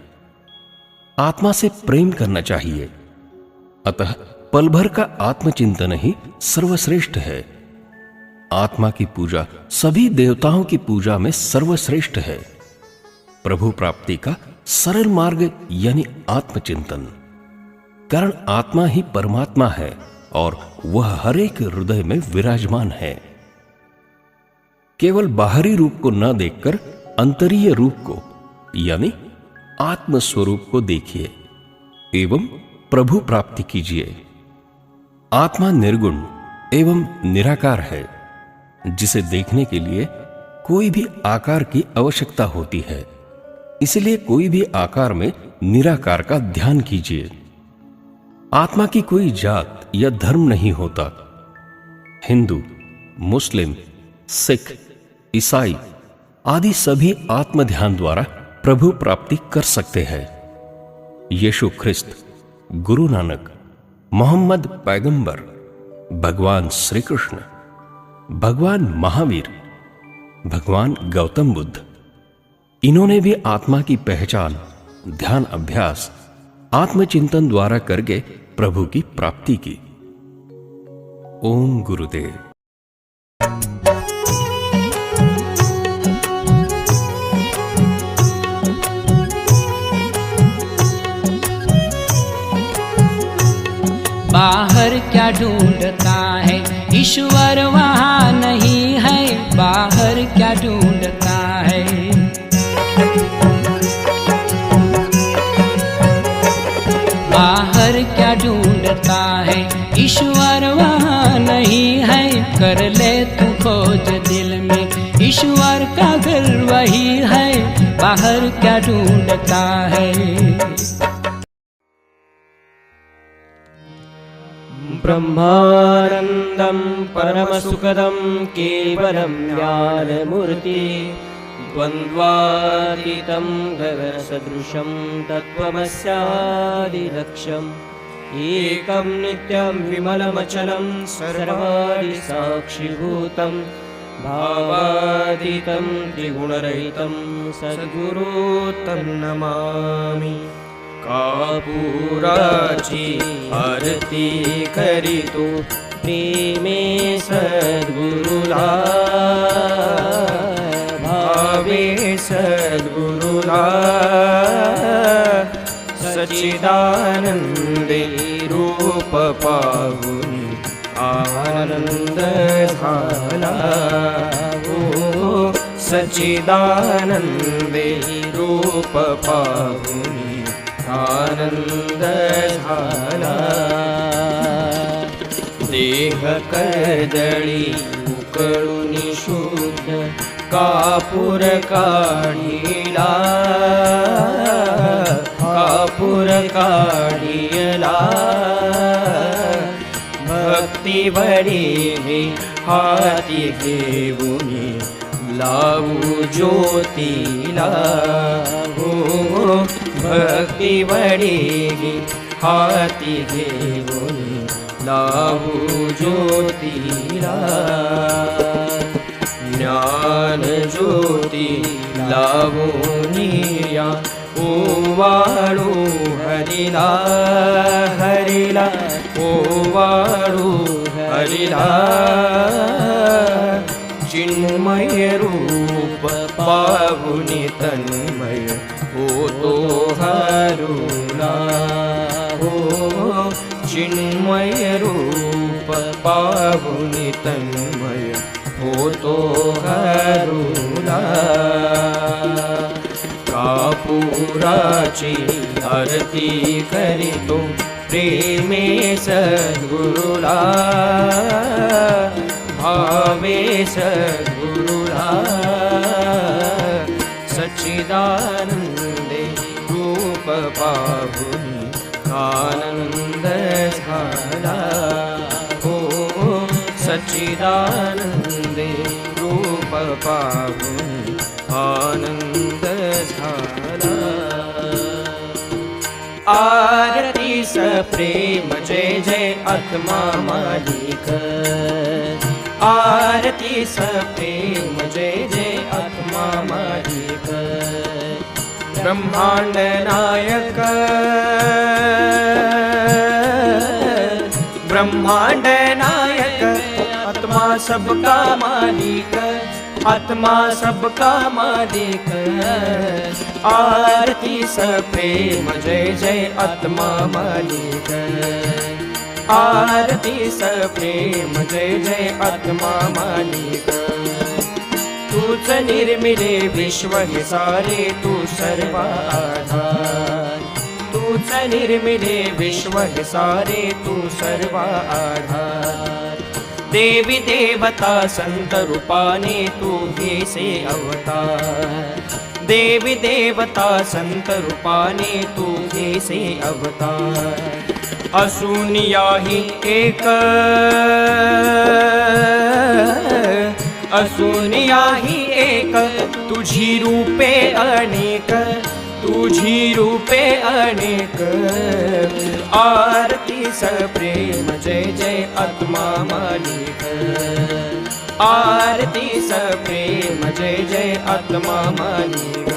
आत्मा से प्रेम करना चाहिए. अतः पल भर का आत्मचिंतन ही सर्वश्रेष्ठ है. आत्मा की पूजा सभी देवताओं की पूजा में सर्वश्रेष्ठ है. प्रभु प्राप्ति का सरल मार्ग यानी आत्मचिंतन. कारण आत्मा ही परमात्मा है और वह हर एक हृदय में विराजमान है. केवल बाहरी रूप को न देखकर अंतरीय रूप को यानी आत्म स्वरूप को देखिए एवं प्रभु प्राप्ति कीजिए. आत्मा निर्गुण एवं निराकार है, जिसे देखने के लिए कोई भी आकार की आवश्यकता होती है. इसलिए कोई भी आकार में निराकार का ध्यान कीजिए. आत्मा की कोई जात या धर्म नहीं होता. हिंदू, मुस्लिम, सिख, ईसाई आदि सभी आत्म ध्यान द्वारा प्रभु प्राप्ति कर सकते हैं. यीशु ख्रिस्त, गुरु नानक, मोहम्मद पैगंबर, भगवान श्री कृष्ण, भगवान महावीर, भगवान गौतम बुद्ध, इन्होंने भी आत्मा की पहचान ध्यान अभ्यास आत्मचिंतन द्वारा करके प्रभु की प्राप्ति की. ओम गुरुदेव. बाहर क्या ढूंढता है ईश्वर वहाँ नहीं है. बाहर क्या ढूंढता है. बाहर क्या ढूंढता है ईश्वर वहाँ नहीं है. कर ले तू खोज दिल में, ईश्वर का घर वही है. बाहर क्या ढूंढता है. ब्रह्मानन्दं परमसुखदं केवलं ज्ञानमूर्ति द्वन्द्वातीतं गगनसदृशं तत्त्वमस्यादिलक्ष्यम् एकं नित्यं विमलमचलं सर्वाणि साक्षिभूतं भावातीतं त्रिगुणरहितं सद्गुरु तन्नमामि कापुराची आरती करीतो प्रेमे सद्गुरुला भावे सद्गुरुला सच्चिदानंदे रूप पाहुनी आनंद झाला हो सच्चिदानंदे रूप पाहुनी आनंद झाला देह कर्दळी उकळून शुद्ध कापूर काढिला कापूर काढिला भक्ती वडी हाती घेऊनी लावू ज्योतीला हो भक्ती वडी हाती घेऊनी लावू ज्योतीला ज्ञान ज्योती लावूनिया ओवाळू हरिला हरिला ओवाळू हरिला चिन्मय रूप पाहुनी तन्मय होतो हरुला हो चिन्मय रूप पाहुनी तन्मय होतो हरुला कापुराची आरती करीतो प्रेमे सद्गुरुला भावे सद्गुरुला सच्चिदानंदे रूप पाहुनी आनंद झाला हो सच्चिदानंदे रूप पाहुनी आनंद झाला आरती प्रेम जय जय आत्मा मालिक आरती प्रेम जय जय आत्मा मालिक ब्रह्मांड नायक ब्रह्मांड नायक आत्मा सबका मालिक आत्मा सबका मालिक आरती प्रेम जय जय आत्मा मालिक आरती प्रेम जय जय आत्मा मालिक तूच निर्मिले विश्व हे सारे तू सर्व आधार तूच निर्मिले विश्व हे सारे तू सर्व आधार देवी देवता संत रूपाने तू घेसे अवतार देवी देवता संत रूपाने तू घेसे अवतार असून याही एक असून याही एक तुझी रूपे अनेक तुझी रूपे अनेक आरती प्रेम जय जय आत्मा मालिक आरती प्रेम जय जय आत्मा मालिक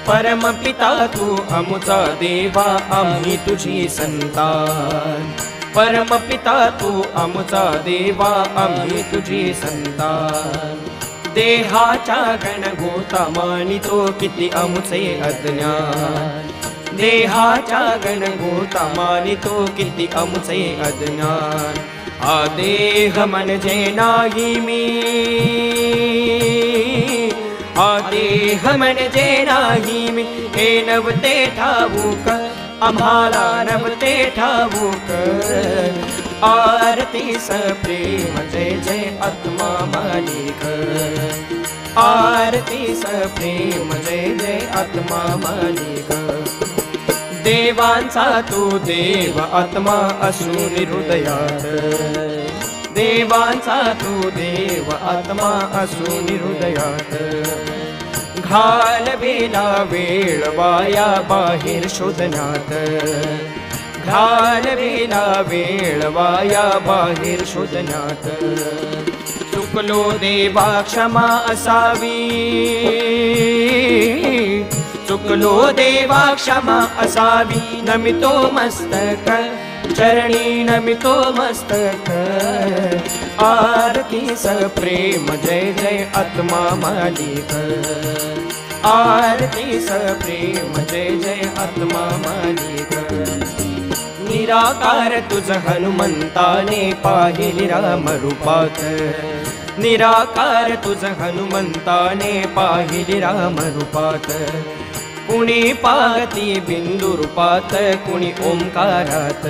परम पिता तू आमुचा देवा आम्ही तुझी संतान परम पिता तू आमुचा देवा आम्ही तुझी संतान देहाच्या गणगोता मानितो किती आमुचे अज्ञान देहाच्या गणगोता मानितो किती आमुचे अज्ञान हा देह म्हणजे नाही मी हा देह म्हणजे नाही मी हे नवते ठाऊक आम्हाला नवते ठाऊक आरती प्रेम जय जय आत्मा मालिक आरती प्रेम जय जय आत्मा मालिक देवांचा तू देव आत्मा असून हृदयात देवांचा तू देव आत्मा असून हृदयात घालवेला वेळ वाया बाहेर शोधण्यात घालवेला वेळ वाया बाहेर शोधण्यात चुकलो देवा क्षमा असावी चुकलो देवा क्षमा असावी, नमितो मस्तक चरणी नमितो मस्तक, आरती सप्रेम जय जय आत्मा मालिक, आरती सप्रेम जय जय आत्मा मालिक। निराकार तुझ हनुमंताने पाहिले राम रूपात, निराकार तुझ हनुमंताने पाहिले राम रूपात, कुणी पाहती बिंदू रूपात कुणी ओंकारात,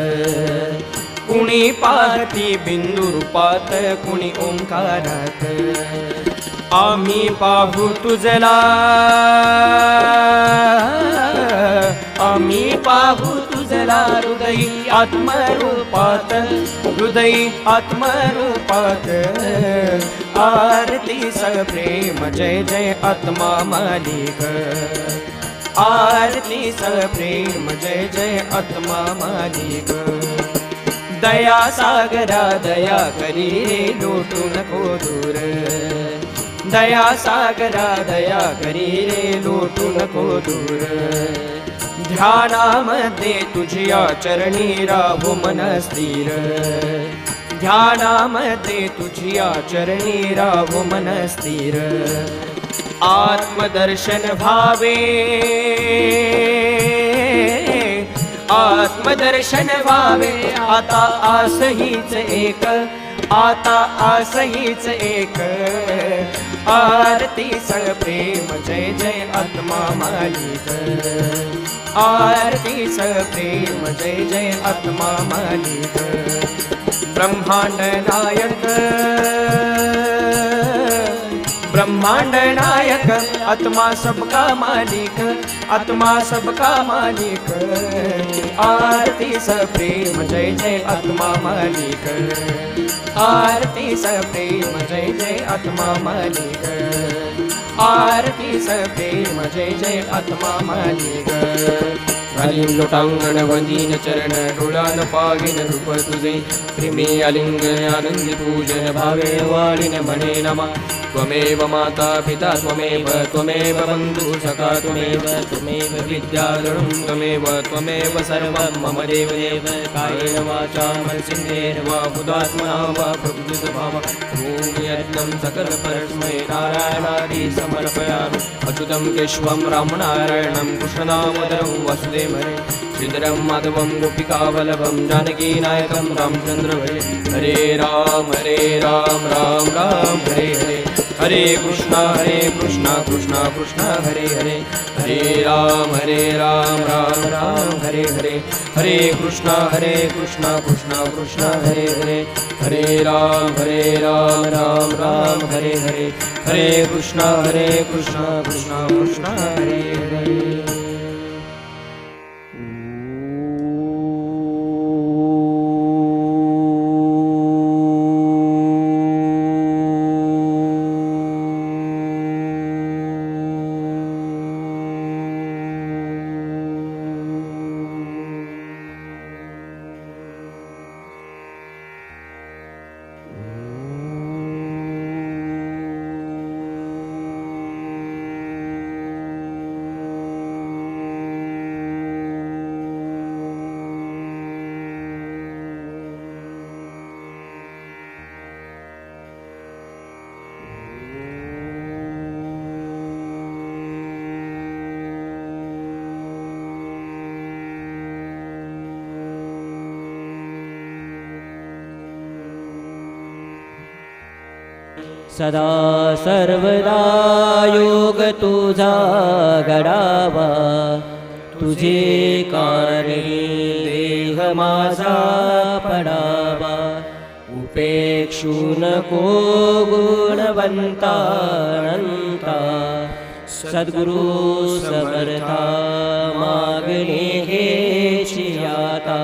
कुणी पाहती बिंदू रूपात कुणी ओंकारात, आम्ही पाहू तुझला, आम्ही पाहू तुझला हृदयी आत्मरूपात, हृदयी आत्मरूपात, आरती सप्रेम जय जय आत्मा मालिक, आरती सप्रेम जय जय आत्मा मालिक। दया सागरा दया करी रे लोटू नको दूर, दया सागरा दया करी रे लोटू नको दूर, ध्यानामध्ये तुझ्या चरणी राहू मन स्थिर, ध्यानामध्ये तुझ्या चरणी राहू मन स्थिर, आत्मदर्शन भावे, आत्मदर्शन व्हावे, आता आस हीच एक, आता आस हीच एक, आरती सप्रेम जय जय आत्मा मालिक, आरती सप्रेम जय जय आत्मा मालिक। ब्रह्मांड नायक, ब्रह्मांड नायक, आत्मा सबका मालिक, आत्मा सबका मालिक, आरती सप्रेम जय जय आत्मा मालिक, आरती सप्रेम जय जय आत्मा मालिक, आरती सप्रेम जय जय आत्मा मालिक। आलिंग लोटांगण वंदीन चरण डोळान पागिन रूप तुझे, प्रेमी आलिंगन आनंदी पूजन भावे वाळीन म्हणे नमा, त्वमेव माता पिता त्वमेव, त्वमेव बंधु सखा त्वमेव, त्वमेव विद्याधरं त्वमेव, त्वमेव सर्वं मम देवदेव, कायेन वाचा मनसेन्द्रियेण वा बुद्धात्मना वा प्रकृतिस्वभावात् यत्नं सकलपरस्मै नारायणादि समर्पयामि। अच्युतं केशवं रामनारायणं कृष्णदामोदरं वासुदेवहरे, श्रीधरं माधवं गोपिकावल्लभं जानकीनायकं रामचन्द्र भजे। हरे राम राम राम हरे हरे, हरे कृष्णा कृष्णा कृष्णा हरे हरे, हरे राम राम राम हरे हरे, हरे कृष्णा कृष्णा कृष्णा हरे हरे, हरे राम राम राम हरे हरे, हरे कृष्णा कृष्णा कृष्णा हरे हरे। सदा सर्वदा योग तुझा घडावा, तुझे कारणी देह माझा पडावा, उपेक्षू नको गुणवंता अनंता, सद्गुरु समर्था मागणे घ्यायची आता,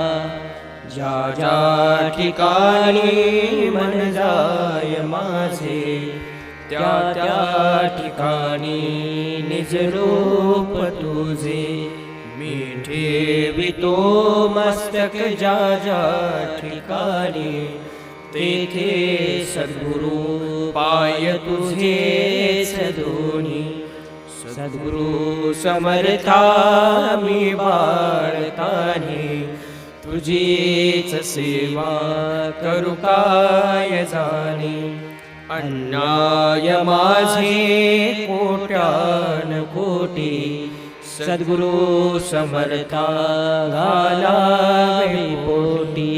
ज्या ज्या ठिकाणी मन जाय माझे, त्या त्या ठिकाणी निज रूप तुझे, मी ठेवितो मस्तक ज्या ज्या ठिकाणी, तेथे सद्गुरु पाय तुझे दोन्ही, सद्गुरु समर्था मी बाळतानी तुझीच सेवा करू काय जाणी अन्याय माझे कोट्यान कोटी सद्गुरु समर्था घालावे पोटी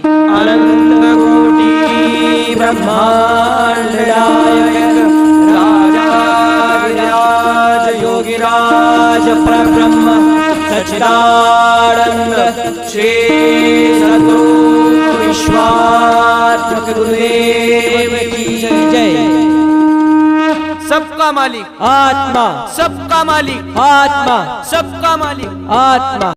अनंत कोटी ब्रह्मांड नायक राजाधिराज योगिराज परब्रह्म सच्चिदानंद श्री सद्गुरु विश्वात्मक गुरुदेव की जय। सबका मालिक आत्मा सबका मालिक आत्मा सबका मालिक आत्मा